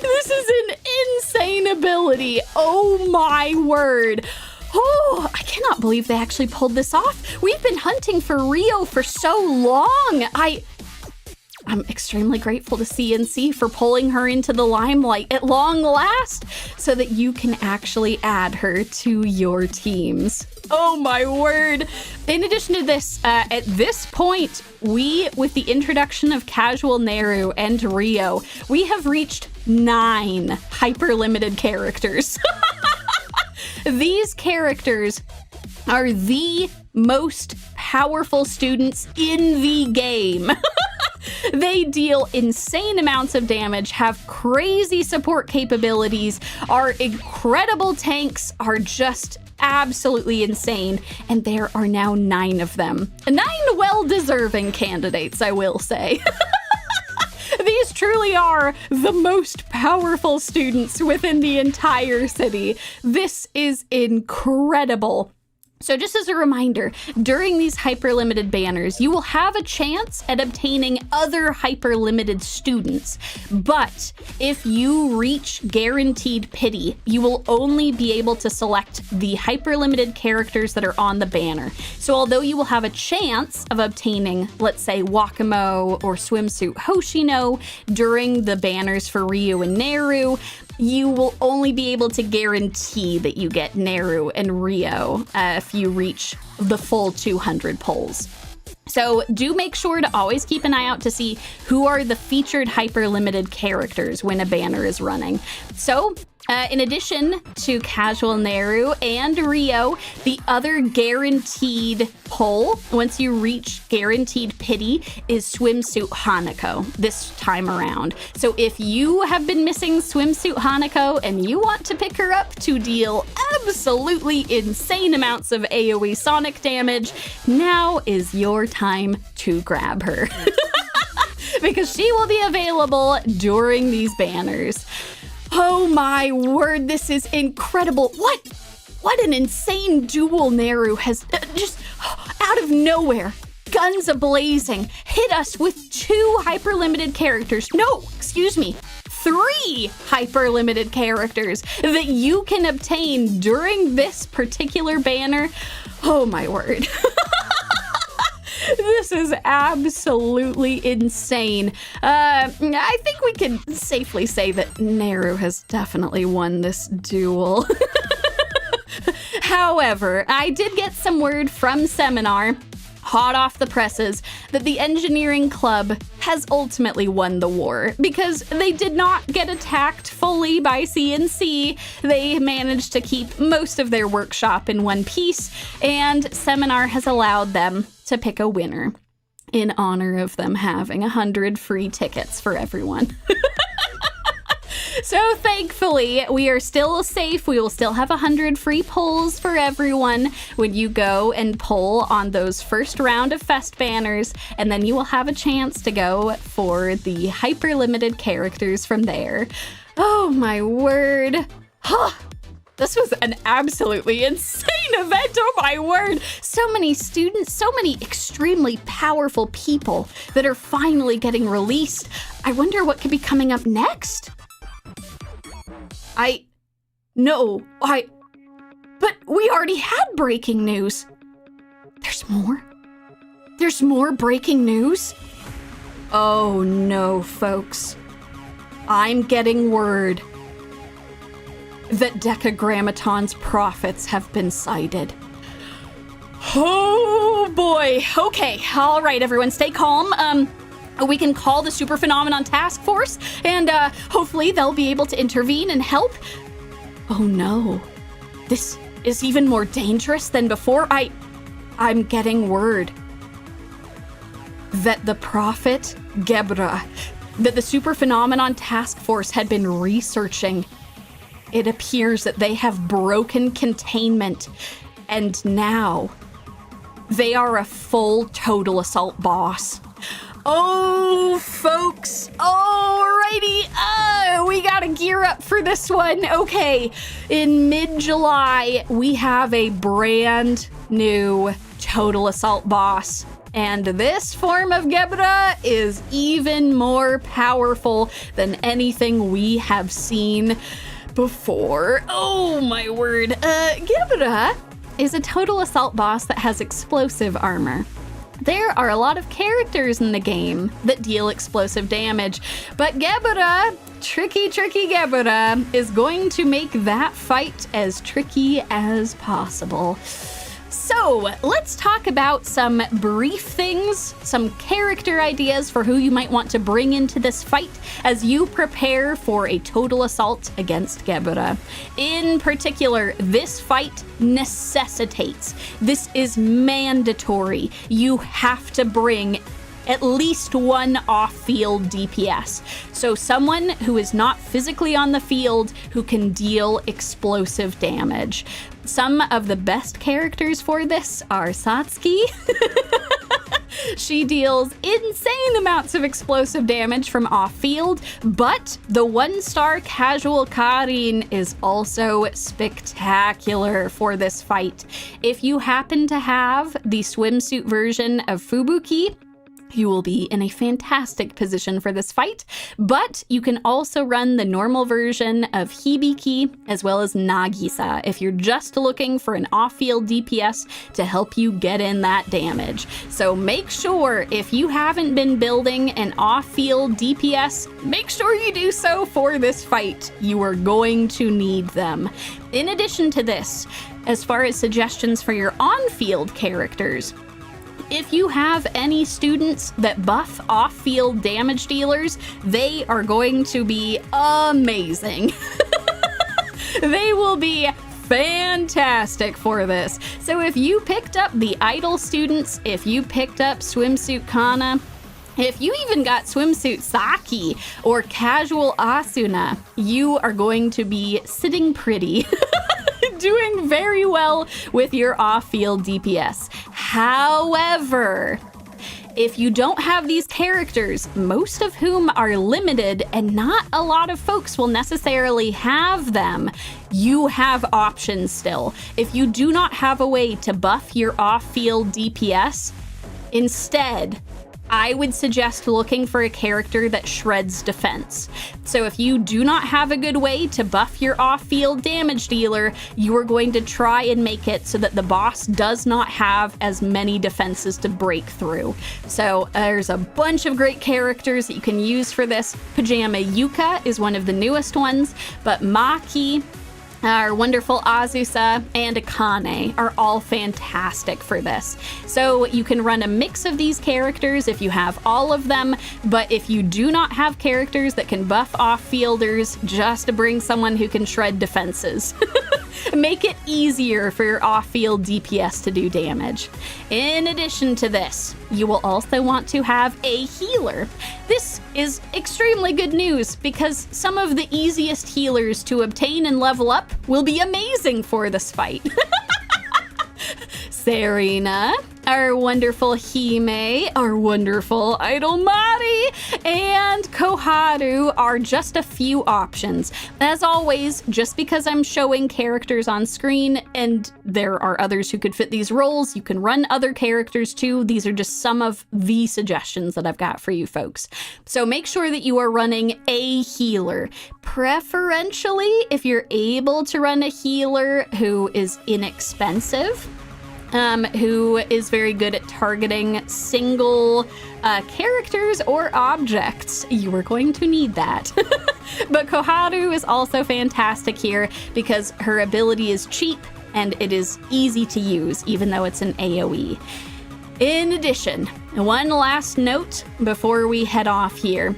This is an insane ability. Oh my word. Oh, I cannot believe they actually pulled this off. We've been hunting for Rio for so long. I'm extremely grateful to CNC for pulling her into the limelight at long last so that you can actually add her to your teams. Oh my word. In addition to this, at this point, with the introduction of casual Neru and Rio, we have reached 9 hyper-limited characters. These characters are the most powerful students in the game. They deal insane amounts of damage, have crazy support capabilities, are incredible tanks, are just absolutely insane, and there are now 9 of them. 9 well-deserving candidates, I will say. These truly are the most powerful students within the entire city. This is incredible. So just as a reminder, during these hyper-limited banners, you will have a chance at obtaining other hyper-limited students. But if you reach guaranteed pity, you will only be able to select the hyper-limited characters that are on the banner. So although you will have a chance of obtaining, let's say, Wakamo or Swimsuit Hoshino during the banners for Ryu and Neru, you will only be able to guarantee that you get Neru and Rio if you reach the full 200 pulls. So do make sure to always keep an eye out to see who are the featured hyper-limited characters when a banner is running. So in addition to casual Neru and Rio, the other guaranteed pull, once you reach guaranteed pity, is Swimsuit Hanako this time around. So if you have been missing Swimsuit Hanako and you want to pick her up to deal absolutely insane amounts of AoE sonic damage, now is your time to grab her. Because she will be available during these banners. Oh my word, this is incredible. What an insane duel Neru has just out of nowhere, guns a-blazing, hit us with 2 hyper-limited characters. No, excuse me, 3 hyper-limited characters that you can obtain during this particular banner. Oh my word. This is absolutely insane. I think we can safely say that Neru has definitely won this duel. However, I did get some word from Seminar, hot off the presses, that the engineering club has ultimately won the war because they did not get attacked fully by CNC. They managed to keep most of their workshop in one piece, and Seminar has allowed them to pick a winner in honor of them having 100 free tickets for everyone. So thankfully, we are still safe. We will still have 100 free pulls for everyone when you go and pull on those first round of Fest banners, and then you will have a chance to go for the hyper-limited characters from there. Oh my word. This was an absolutely insane event, oh my word! So many students, so many extremely powerful people that are finally getting released. I wonder what could be coming up next? But we already had breaking news. There's more? There's more breaking news? Oh no, folks. I'm getting word that Decagrammaton's profits have been cited. Oh boy. Okay. All right, everyone, stay calm. We can call the Super Phenomenon Task Force, and hopefully they'll be able to intervene and help. Oh no. This is even more dangerous than before. I'm getting word that the prophet Geburah, that the Super Phenomenon Task Force had been researching. It appears that they have broken containment, and now they are a full total assault boss. Oh, folks. Alrighty. We gotta gear up for this one. Okay. In mid-July, we have a brand new total assault boss. And this form of Geburah is even more powerful than anything we have seen before. Oh, my word. Geburah is a total assault boss that has explosive armor. There are a lot of characters in the game that deal explosive damage, but Geburah, tricky Geburah, is going to make that fight as tricky as possible. So, let's talk about some brief things, some character ideas for who you might want to bring into this fight as you prepare for a total assault against Geburah. In particular, this fight necessitates, this is mandatory, you have to bring at least one off-field DPS. So someone who is not physically on the field who can deal explosive damage. Some of the best characters for this are Satsuki. She deals insane amounts of explosive damage from off-field, but the 1-star casual Karin is also spectacular for this fight. If you happen to have the swimsuit version of Fubuki, you will be in a fantastic position for this fight, but you can also run the normal version of Hibiki as well as Nagisa if you're just looking for an off-field DPS to help you get in that damage. So make sure if you haven't been building an off-field DPS, make sure you do so for this fight. You are going to need them. In addition to this, as far as suggestions for your on-field characters, if you have any students that buff off-field damage dealers, they are going to be amazing. They will be fantastic for this. So if you picked up the idol students, if you picked up swimsuit Kana, if you even got swimsuit Saki or casual Asuna, you are going to be sitting pretty. Doing very well with your off-field DPS. However, if you don't have these characters, most of whom are limited and not a lot of folks will necessarily have them, you have options still. If you do not have a way to buff your off-field DPS, instead, I would suggest looking for a character that shreds defense. So if you do not have a good way to buff your off-field damage dealer, you are going to try and make it so that the boss does not have as many defenses to break through. So there's a bunch of great characters that you can use for this. Pajama Yuuka is one of the newest ones, but Maki, our wonderful Azusa, and Akane are all fantastic for this. So you can run a mix of these characters if you have all of them, but if you do not have characters that can buff off-fielders, just bring someone who can shred defenses. Make it easier for your off-field DPS to do damage. In addition to this, you will also want to have a healer. This is extremely good news because some of the easiest healers to obtain and level up will be amazing for this fight. Serena, our wonderful Hime, our wonderful idol Mari, and Koharu are just a few options. As always, just because I'm showing characters on screen and there are others who could fit these roles, you can run other characters too. These are just some of the suggestions that I've got for you folks. So make sure that you are running a healer. Preferentially, if you're able to run a healer who is inexpensive, who is very good at targeting single characters or objects. You are going to need that. But Koharu is also fantastic here because her ability is cheap and it is easy to use, even though it's an AoE. In addition, one last note before we head off here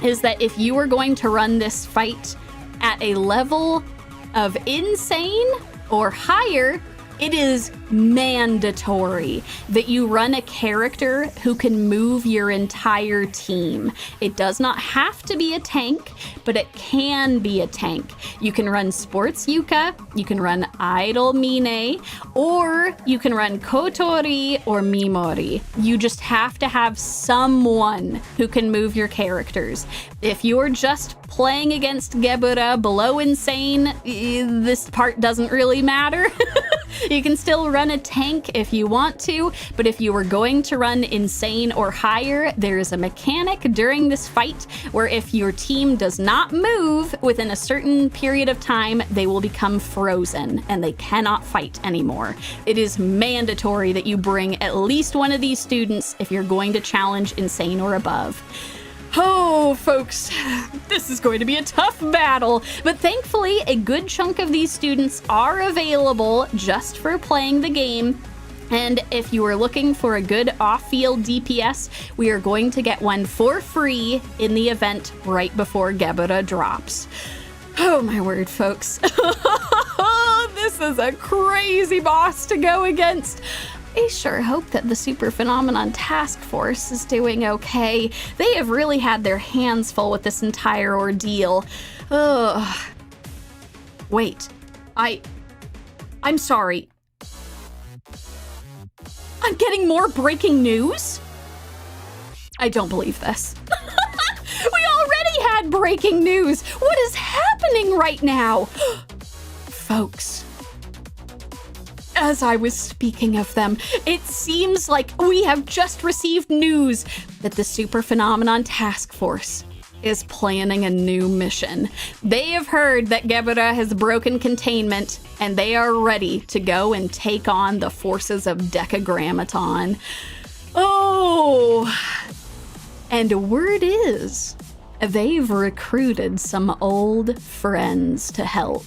is that if you are going to run this fight at a level of insane or higher, it is mandatory that you run a character who can move your entire team. It does not have to be a tank, but it can be a tank. You can run Sports Yuuka, you can run Idle Mine, or you can run Kotori or Mimori. You just have to have someone who can move your characters. If you're just playing against Geburah below insane, this part doesn't really matter. You can still run a tank if you want to, but if you are going to run insane or higher, there is a mechanic during this fight where if your team does not move within a certain period of time, they will become frozen and they cannot fight anymore. It is mandatory that you bring at least one of these students if you're going to challenge insane or above. Oh, folks, this is going to be a tough battle, but thankfully a good chunk of these students are available just for playing the game. And if you are looking for a good off-field DPS, we are going to get one for free in the event right before Geburah drops. Oh my word, folks. This is a crazy boss to go against. I sure hope that the Super Phenomenon Task Force is doing okay. They have really had their hands full with this entire ordeal. Ugh. Wait, I'm sorry. I'm getting more breaking news? I don't believe this. We already had breaking news. What is happening right now? Folks. As I was speaking of them, it seems like we have just received news that the Super Phenomenon Task Force is planning a new mission. They have heard that Geburah has broken containment, and they are ready to go and take on the forces of Decagrammaton. Oh! And word is, they've recruited some old friends to help.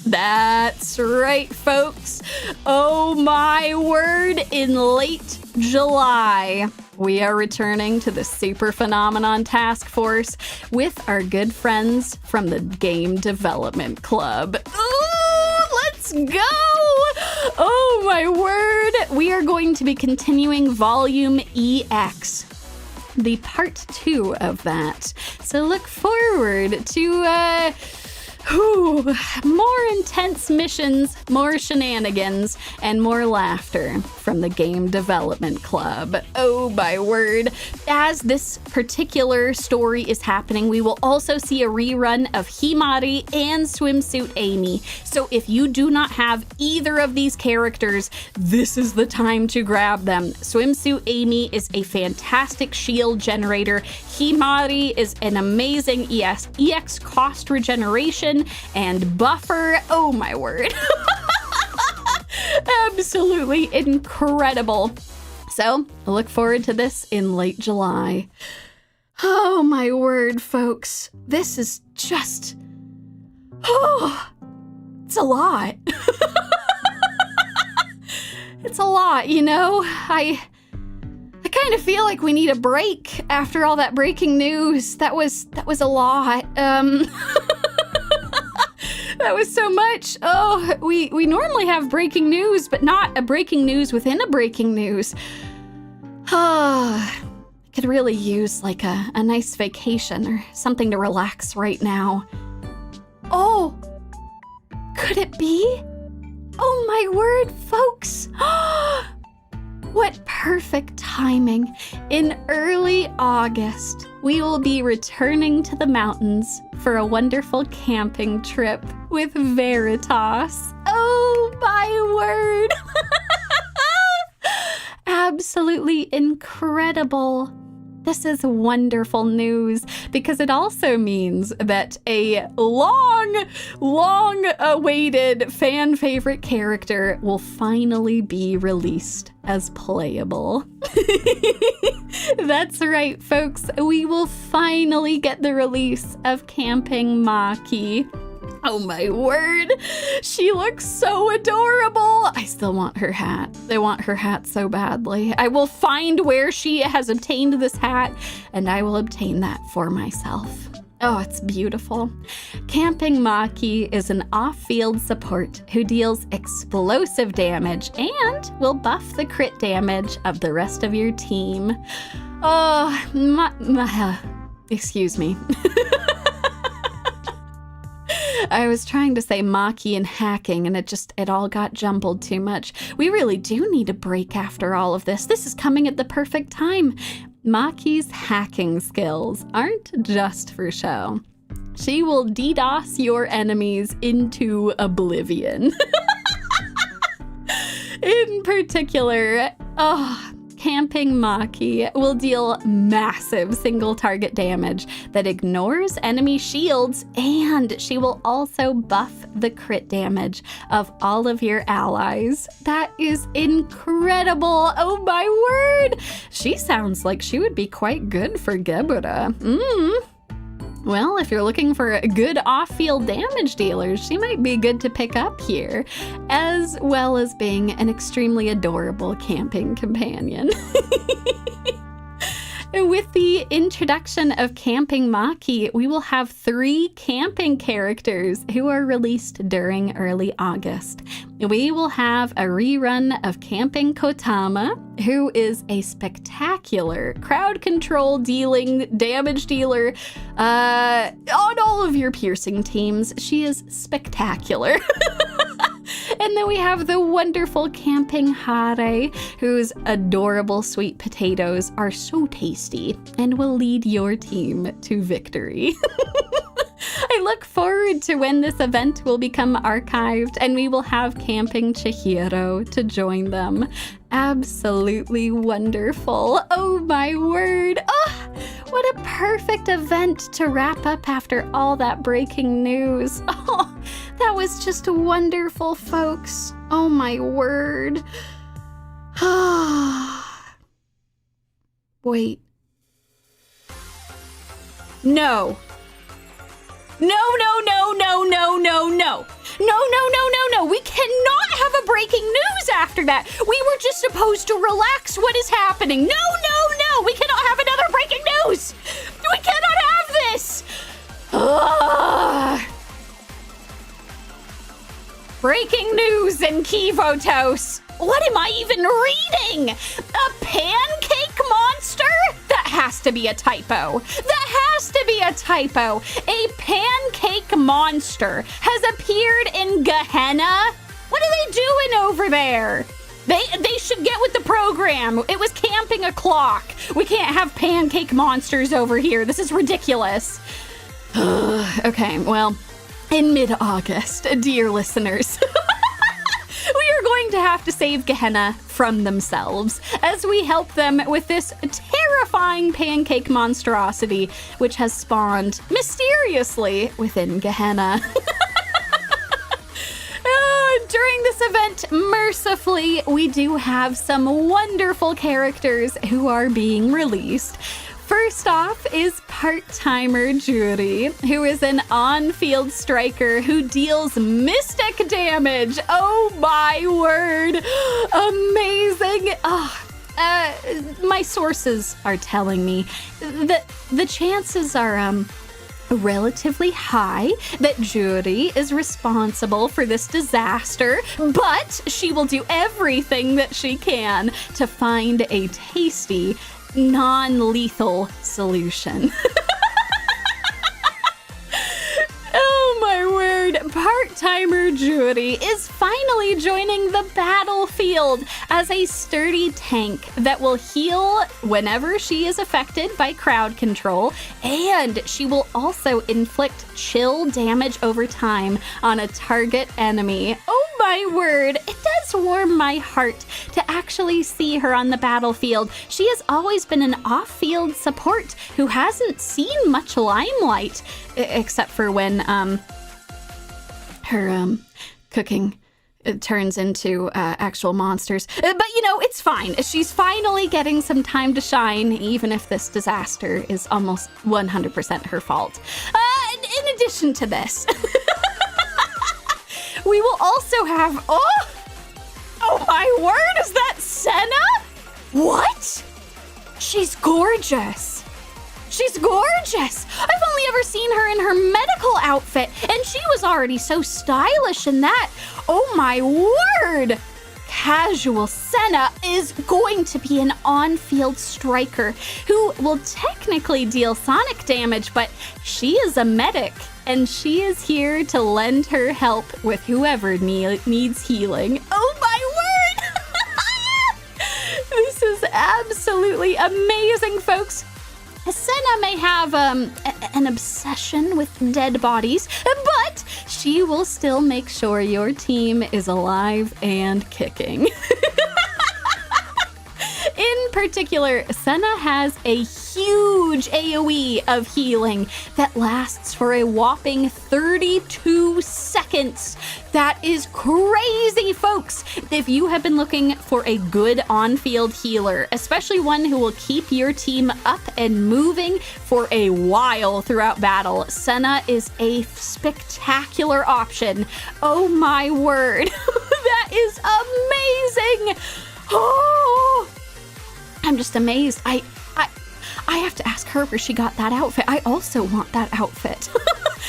That's right, folks. Oh my word, in late July, we are returning to the Super Phenomenon Task Force with our good friends from the Game Development Club. Ooh, let's go! Oh my word, we are going to be continuing Volume EX, the part 2 of that. So look forward to, more intense missions, more shenanigans, and more laughter from the Game Development Club. Oh my word. As this particular story is happening, we will also see a rerun of Himari and Swimsuit Amy. So if you do not have either of these characters, this is the time to grab them. Swimsuit Amy is a fantastic shield generator. Himari is an amazing EX cost regeneration and buffer. Oh my word. Absolutely incredible. So I look forward to this in late July. Oh my word, folks. This is just, it's a lot. It's a lot, you know? I kind of feel like we need a break after all that breaking news. That was a lot. That was so much. Oh, we normally have breaking news, but not a breaking news within a breaking news. I could really use like a nice vacation or something to relax right now. Oh, could it be? Oh my word, folks. What perfect timing. In early August, we will be returning to the mountains for a wonderful camping trip with Veritas. Oh my word. Absolutely incredible. This is wonderful news because it also means that a long awaited fan favorite character will finally be released as playable. That's right, folks. We will finally get the release of Camping Maki. Oh my word, she looks so adorable. I still want her hat. I want her hat so badly. I will find where she has obtained this hat, and I will obtain that for myself. Oh, it's beautiful. Camping Maki is an off-field support who deals explosive damage and will buff the crit damage of the rest of your team. Oh, excuse me. I was trying to say Maki and hacking, and it all got jumbled too much. We really do need a break after all of this. This is coming at the perfect time. Maki's hacking skills aren't just for show. She will DDoS your enemies into oblivion. In particular, Camping Maki will deal massive single target damage that ignores enemy shields, and she will also buff the crit damage of all of your allies. That is incredible. Oh my word. She sounds like she would be quite good for Geburah. Well, if you're looking for good off-field damage dealers, she might be good to pick up here, as well as being an extremely adorable camping companion. With the introduction of Camping Maki, we will have 3 camping characters who are released during early August. We will have a rerun of Camping Kotama, who is a spectacular crowd control dealing damage dealer on all of your piercing teams. She is spectacular. And then we have the wonderful Camping Hare, whose adorable sweet potatoes are so tasty and will lead your team to victory. I look forward to when this event will become archived and we will have Camping Chihiro to join them. Absolutely wonderful. Oh my word. Oh, what a perfect event to wrap up after all that breaking news. Oh, that was just wonderful, folks. Oh my word. Wait. No. No. We cannot have a breaking news after that. We were just supposed to relax. What is happening? No. We cannot have another breaking news. We cannot have this. Breaking news in Kivotos. What am I even reading? A pancake monster? That has to be a typo. A pancake monster has appeared in Gehenna? What are they doing over there? They should get with the program. It was camping a clock. We can't have pancake monsters over here. This is ridiculous. Okay, well, in mid-August, dear listeners, we are going to have to save Gehenna from themselves as we help them with this terrifying pancake monstrosity which has spawned mysteriously within Gehenna. During this event, mercifully, we do have some wonderful characters who are being released. First off is part-timer Juri, who is an on-field striker who deals mystic damage. Oh my word! Amazing! My sources are telling me that the chances are relatively high that Juri is responsible for this disaster, but she will do everything that she can to find a tasty, non-lethal solution. Oh my word, part-timer Juri is finally joining the battlefield as a sturdy tank that will heal whenever she is affected by crowd control, and she will also inflict chill damage over time on a target enemy. Oh my word, it does warm my heart to actually see her on the battlefield. She has always been an off-field support who hasn't seen much limelight, except for when her cooking turns into actual monsters. But you know, it's fine. She's finally getting some time to shine, even if this disaster is almost 100% her fault. In addition to this, we will also have, oh my word, is that Sena? What? She's gorgeous. She's gorgeous. I've only ever seen her in her medical outfit, and she was already so stylish in that. Oh my word. Casual Sena is going to be an on-field striker who will technically deal sonic damage, but she is a medic, and she is here to lend her help with whoever needs healing. Oh my word! This is absolutely amazing, folks. Sena may have an obsession with dead bodies, but she will still make sure your team is alive and kicking. In particular, Sena has a huge AoE of healing that lasts for a whopping 32 seconds. That is crazy, folks. If you have been looking for a good on-field healer, especially one who will keep your team up and moving for a while throughout battle, Sena is a spectacular option. Oh my word. That is amazing. Oh, I'm just amazed. I have to ask her where she got that outfit. I also want that outfit.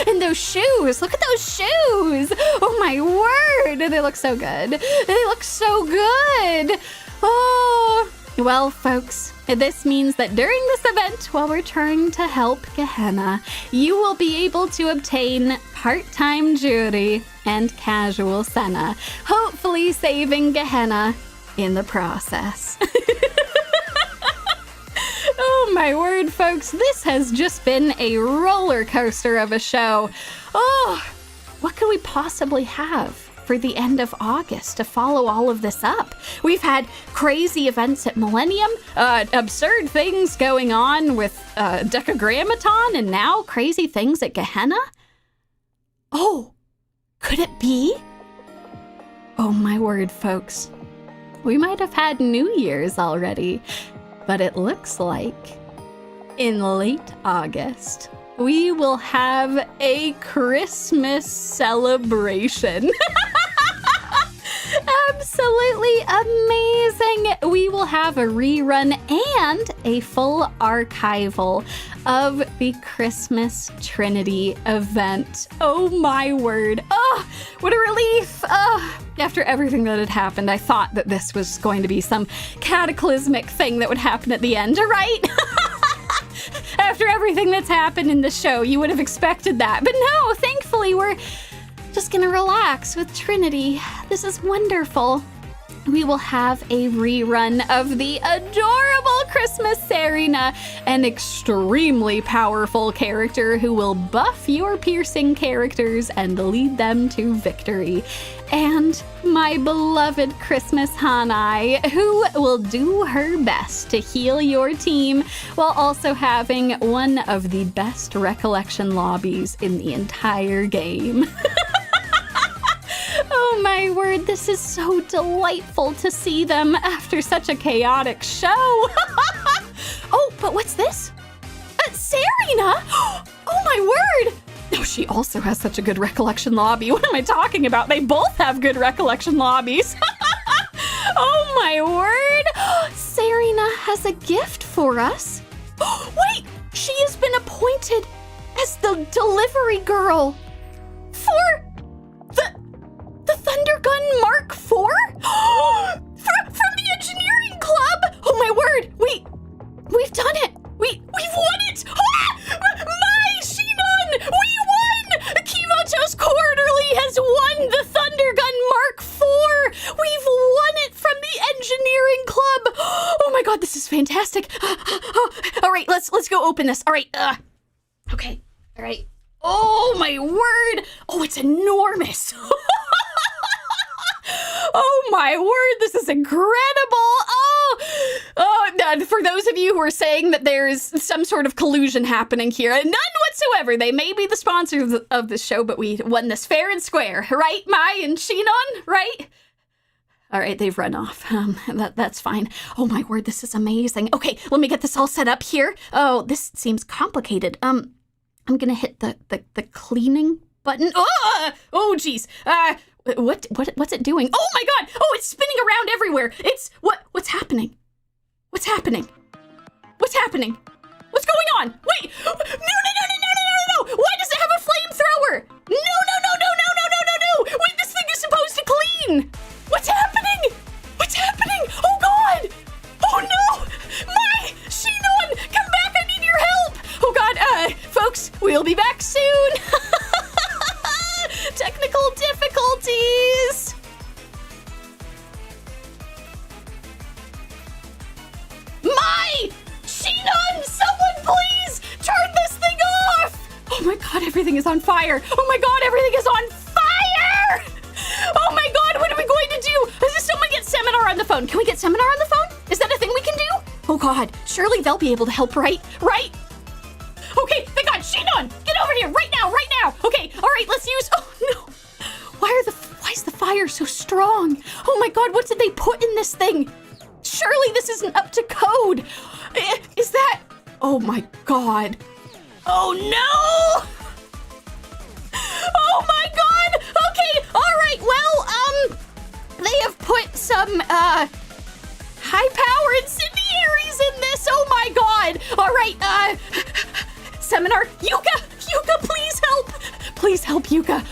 And those shoes. Look at those shoes. Oh my word. They look so good. They look so good. Oh, well, folks, this means that during this event, while we're trying to help Gehenna, you will be able to obtain part-time Juri and casual Sena, hopefully saving Gehenna in the process. Oh my word, folks, this has just been a roller coaster of a show. Oh, what could we possibly have for the end of August to follow all of this up? We've had crazy events at Millennium, absurd things going on with Decagrammaton, and now crazy things at Gehenna? Oh, could it be? Oh my word, folks. We might have had New Year's already, but it looks like in late August, we will have a Christmas celebration. Absolutely amazing. We will have a rerun and a full archival of the Christmas Trinity event. Oh my word. Oh, what a relief. Oh, after everything that had happened, I thought that this was going to be some cataclysmic thing that would happen at the end, right? After everything that's happened in the show, you would have expected that. But no, thankfully, we're just gonna relax with Trinity. This is wonderful. We will have a rerun of the adorable Christmas Serena, an extremely powerful character who will buff your piercing characters and lead them to victory. And my beloved Christmas Hanai, who will do her best to heal your team while also having one of the best recollection lobbies in the entire game. Oh my word, this is so delightful to see them after such a chaotic show. Oh, but what's this? Serena! Oh my word! Oh, she also has such a good recollection lobby. What am I talking about? They both have good recollection lobbies. Oh my word! Serena has a gift for us. Wait, she has been appointed as the delivery girl for the Thundergun Mk IV? From the engineering club? Oh my word! We've done it! We've won it! My Shinon! We won! Kivotos Quarterly has won the Thundergun Mk IV! We've won it from the engineering club! Oh my god, this is fantastic! All right, let's go open this. All right, okay, all right. Oh my word! Oh, it's enormous! Oh my word, this is incredible! Oh, for those of you who are saying that there's some sort of collusion happening here, none whatsoever. They may be the sponsors of this show, but we won this fair and square, right, Mai and Shinon, right? All right, they've run off. That's fine. Oh my word, this is amazing. Okay, let me get this all set up here. Oh, this seems complicated. I'm gonna hit the cleaning button. Oh geez. What's it doing? Oh my god! Oh, it's spinning around everywhere! What's happening? What's happening? What's happening? What's going on? Wait! No! Why does it have a flamethrower? No! Wait, this thing is supposed to clean! What's happening? What's happening? Oh god! Oh no! My Shinon! Come back, I need your help! Oh god, folks, we'll be back soon! Technical difficulties! My Shinon! Someone please turn this thing off! Oh my god, everything is on fire! Oh my god, everything is on fire! Oh my god, what are we going to do? Does someone get Seminar on the phone? Can we get Seminar on the phone? Is that a thing we can do? Oh god, surely they'll be able to help, right? Right? Okay, thank god, Shinon! Get over here, right now! Okay, alright, let's use, oh no! Why is the fire so strong? Oh my god, what did they put in this thing? Surely this isn't up to code. Is that, oh my god. Oh no! Oh my god! Okay, alright, well, they have put some, high-power incendiaries in this, oh my god! Alright, Seminar, Yuuka, please help! Please help, Yuuka.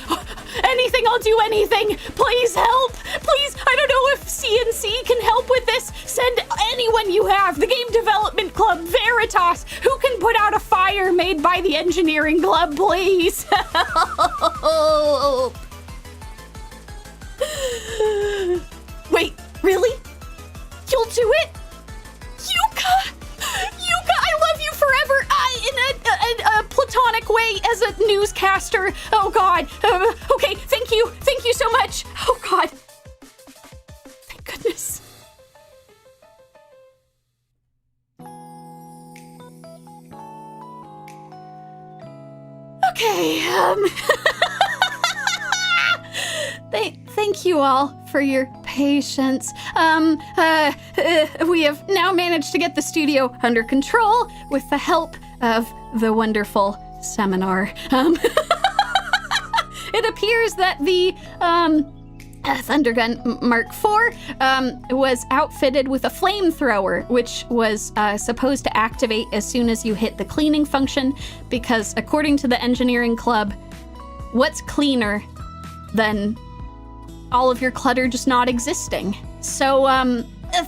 Anything, I'll do anything. Please help. Please, I don't know if CNC can help with this. Send anyone you have. The Game Development Club, Veritas, who can put out a fire made by the Engineering Club, please. Wait, really? You'll do it? Yuuka, I love you forever. In a platonic way as a newscaster. Oh god. Okay, thank you so much. Oh god. Thank goodness. Okay, thank you all for your patience. We have now managed to get the studio under control with the help of the wonderful Seminar. It appears that the Thundergun Mk IV was outfitted with a flamethrower, which was supposed to activate as soon as you hit the cleaning function, because according to the Engineering Club, what's cleaner than all of your clutter just not existing? So,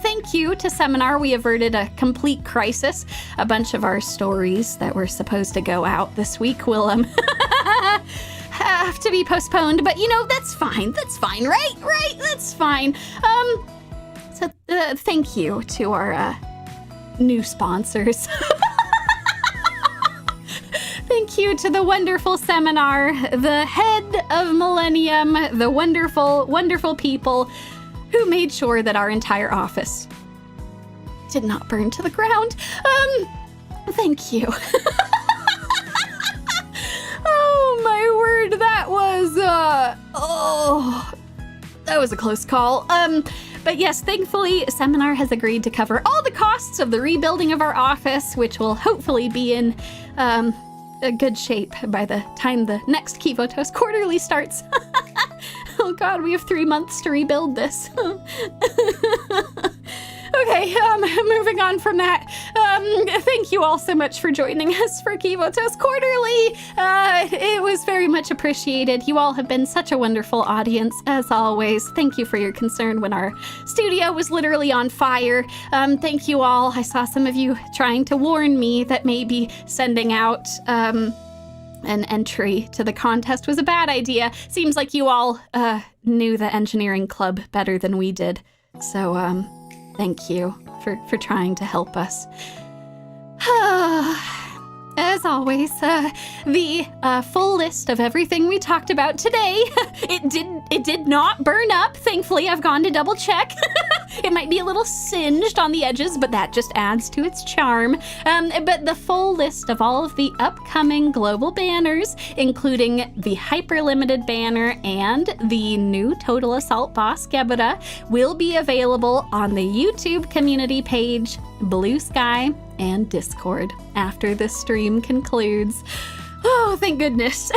thank you to Seminar. We averted a complete crisis. A bunch of our stories that were supposed to go out this week will, have to be postponed, but you know, that's fine, right? That's fine. So, thank you to our, new sponsors. Thank you to the wonderful Seminar, the head of Millennium, the wonderful, wonderful people who made sure that our entire office did not burn to the ground. Thank you. Oh my word, that was a close call. But yes, thankfully, Seminar has agreed to cover all the costs of the rebuilding of our office, which will hopefully be in, a good shape by the time the next Kivotos quarterly starts. Oh god, we have 3 months to rebuild this. Okay, moving on from that. Thank you all so much for joining us for Kivotos Quarterly. It was very much appreciated. You all have been such a wonderful audience, as always. Thank you for your concern when our studio was literally on fire. Thank you all. I saw some of you trying to warn me that maybe sending out, an entry to the contest was a bad idea. Seems like you all, knew the Engineering Club better than we did. So, thank you for trying to help us. As always, the full list of everything we talked about today, it did not burn up. Thankfully, I've gone to double check. It might be a little singed on the edges, but that just adds to its charm. But the full list of all of the upcoming global banners, including the hyper-limited banner and the new Total Assault boss, Geburah, will be available on the YouTube community page, Blue Sky, and Discord after the stream concludes. Oh, thank goodness.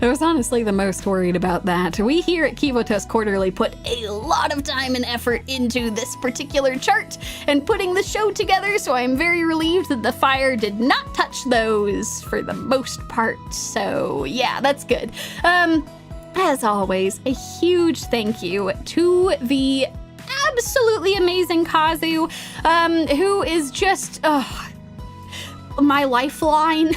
I was honestly the most worried about that. We here at Kivotos Quarterly put a lot of time and effort into this particular chart and putting the show together, so I'm very relieved that the fire did not touch those for the most part. So yeah, that's good. As always, a huge thank you to the absolutely amazing Kazu, who is just my lifeline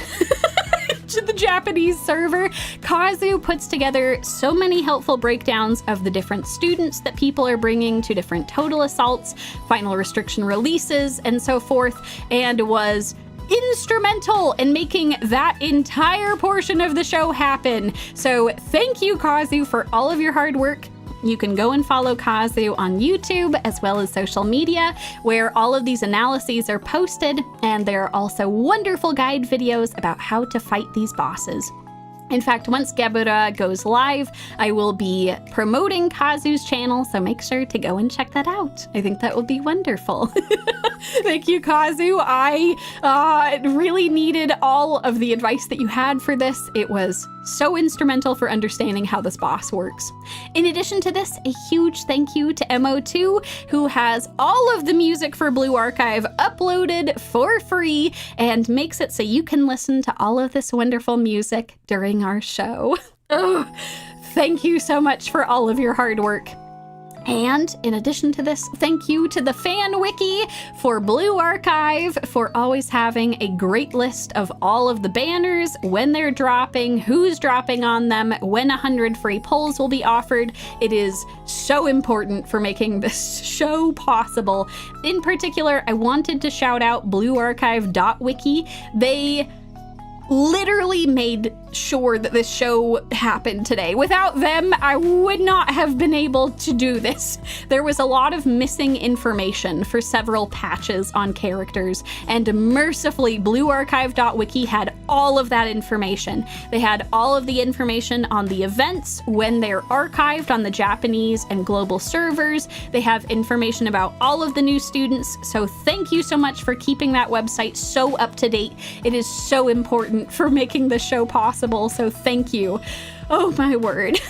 to the Japanese server. Kazu puts together so many helpful breakdowns of the different students that people are bringing to different total assaults, final restriction releases, and so forth, and was instrumental in making that entire portion of the show happen. So thank you, Kazu, for all of your hard work. You can go and follow Kazu on YouTube as well as social media, where all of these analyses are posted, and there are also wonderful guide videos about how to fight these bosses. In fact, once Geburah goes live, I will be promoting Kazu's channel, so make sure to go and check that out. I think that will be wonderful. Thank you, Kazu. I really needed all of the advice that you had for this. It was so instrumental for understanding how this boss works. In addition to this, a huge thank you to MO2, who has all of the music for Blue Archive uploaded for free and makes it so you can listen to all of this wonderful music during our show. Oh, thank you so much for all of your hard work. And in addition to this, thank you to the fan wiki for Blue Archive for always having a great list of all of the banners, when they're dropping, who's dropping on them, when 100 free polls will be offered. It is so important for making this show possible. In particular, I wanted to shout out bluearchive.wiki. They literally made sure that this show happened today. Without them, I would not have been able to do this. There was a lot of missing information for several patches on characters, and mercifully, bluearchive.wiki had all of that information. They had all of the information on the events, when they're archived on the Japanese and global servers. They have information about all of the new students, so thank you so much for keeping that website so up to date. It is so important for making the show possible, so thank you. Oh my word.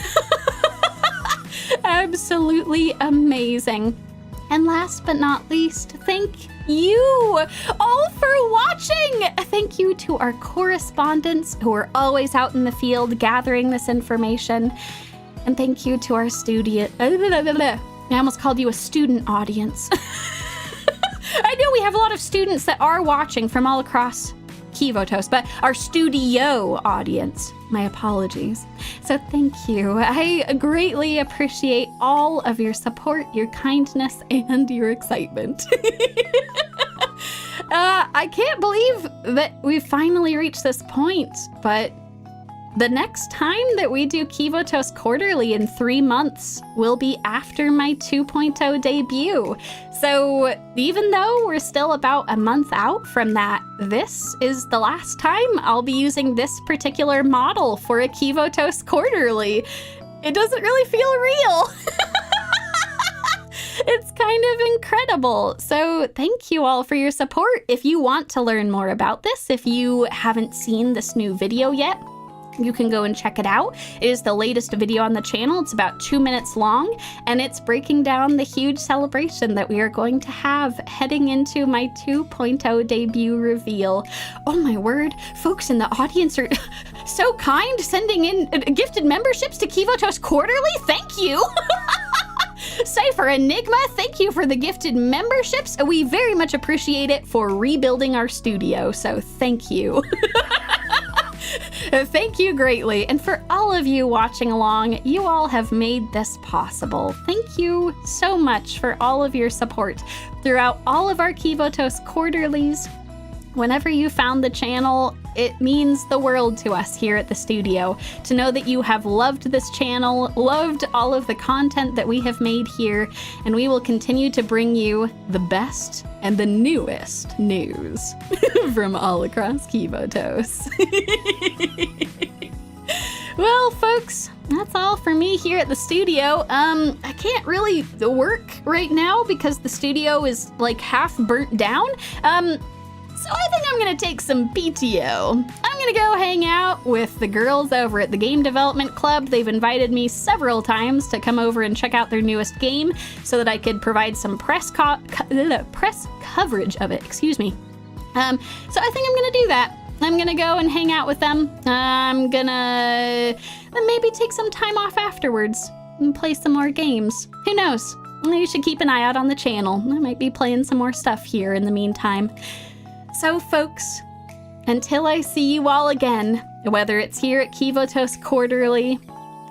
Absolutely amazing. And last but not least, thank you all for watching. Thank you to our correspondents who are always out in the field gathering this information. And thank you to our I almost called you a student audience. I know we have a lot of students that are watching from all across Kivotos, but our studio audience. My apologies. So thank you. I greatly appreciate all of your support, your kindness, and your excitement. I can't believe that we've finally reached this point, but the next time that we do Kivotos Quarterly in 3 months will be after my 2.0 debut. So even though we're still about a month out from that, this is the last time I'll be using this particular model for a Kivotos Quarterly. It doesn't really feel real. It's kind of incredible. So thank you all for your support. If you want to learn more about this, if you haven't seen this new video yet, you can go and check it out. It is the latest video on the channel. It's about 2 minutes long, and it's breaking down the huge celebration that we are going to have heading into my 2.0 debut reveal. Oh my word, folks in the audience are so kind, sending in gifted memberships to Kivotos Quarterly. Thank you. Cypher Enigma, thank you for the gifted memberships. We very much appreciate it for rebuilding our studio, so thank you. Thank you greatly. And for all of you watching along, you all have made this possible. Thank you so much for all of your support throughout all of our Kivotos Quarterlies. Whenever you found the channel, it means the world to us here at the studio to know that you have loved this channel, loved all of the content that we have made here, and we will continue to bring you the best and the newest news from all across Kivotos. Well, folks, that's all for me here at the studio. I can't really work right now because the studio is like half burnt down. So I think I'm gonna take some PTO. I'm gonna go hang out with the girls over at the Game Development Club. They've invited me several times to come over and check out their newest game so that I could provide some press coverage of it, excuse me. So I think I'm gonna do that. I'm gonna go and hang out with them. I'm gonna maybe take some time off afterwards and play some more games. Who knows? You should keep an eye out on the channel. I might be playing some more stuff here in the meantime. So folks, until I see you all again, whether it's here at Kivotos Quarterly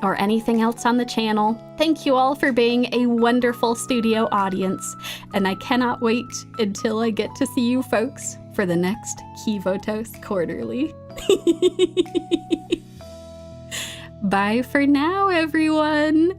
or anything else on the channel, thank you all for being a wonderful studio audience, and I cannot wait until I get to see you folks for the next Kivotos Quarterly. Bye for now, everyone!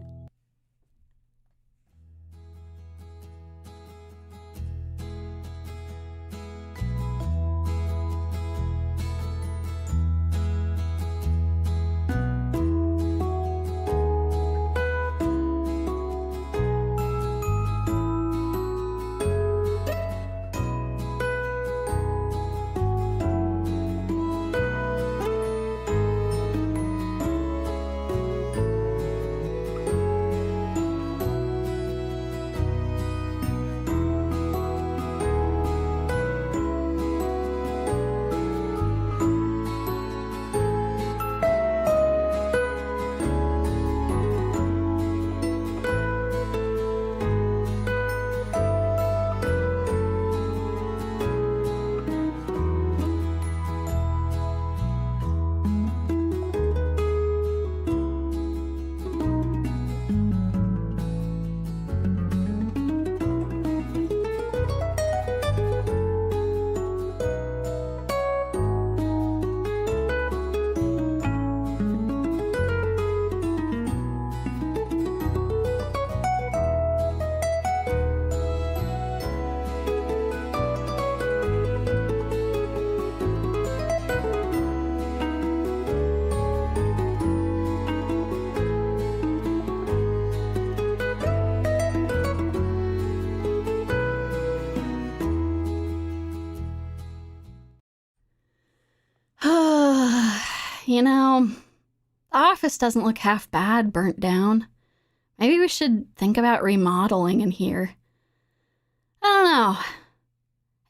You know, the office doesn't look half bad burnt down. Maybe we should think about remodeling in here. I don't know.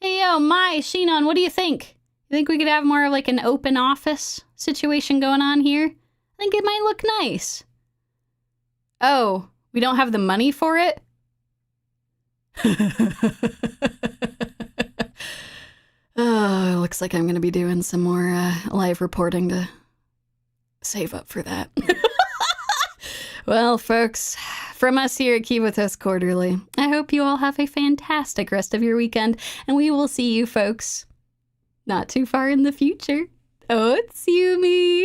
Hey, yo, Shinon, what do you think? You think we could have more of like an open office situation going on here? I think it might look nice. Oh, we don't have the money for it? Oh, it looks like I'm going to be doing some more live reporting to save up for that. Well, folks, from us here at Kivotos Quarterly, I hope you all have a fantastic rest of your weekend, and we will see you folks not too far in the future. Oh, it's Yumi!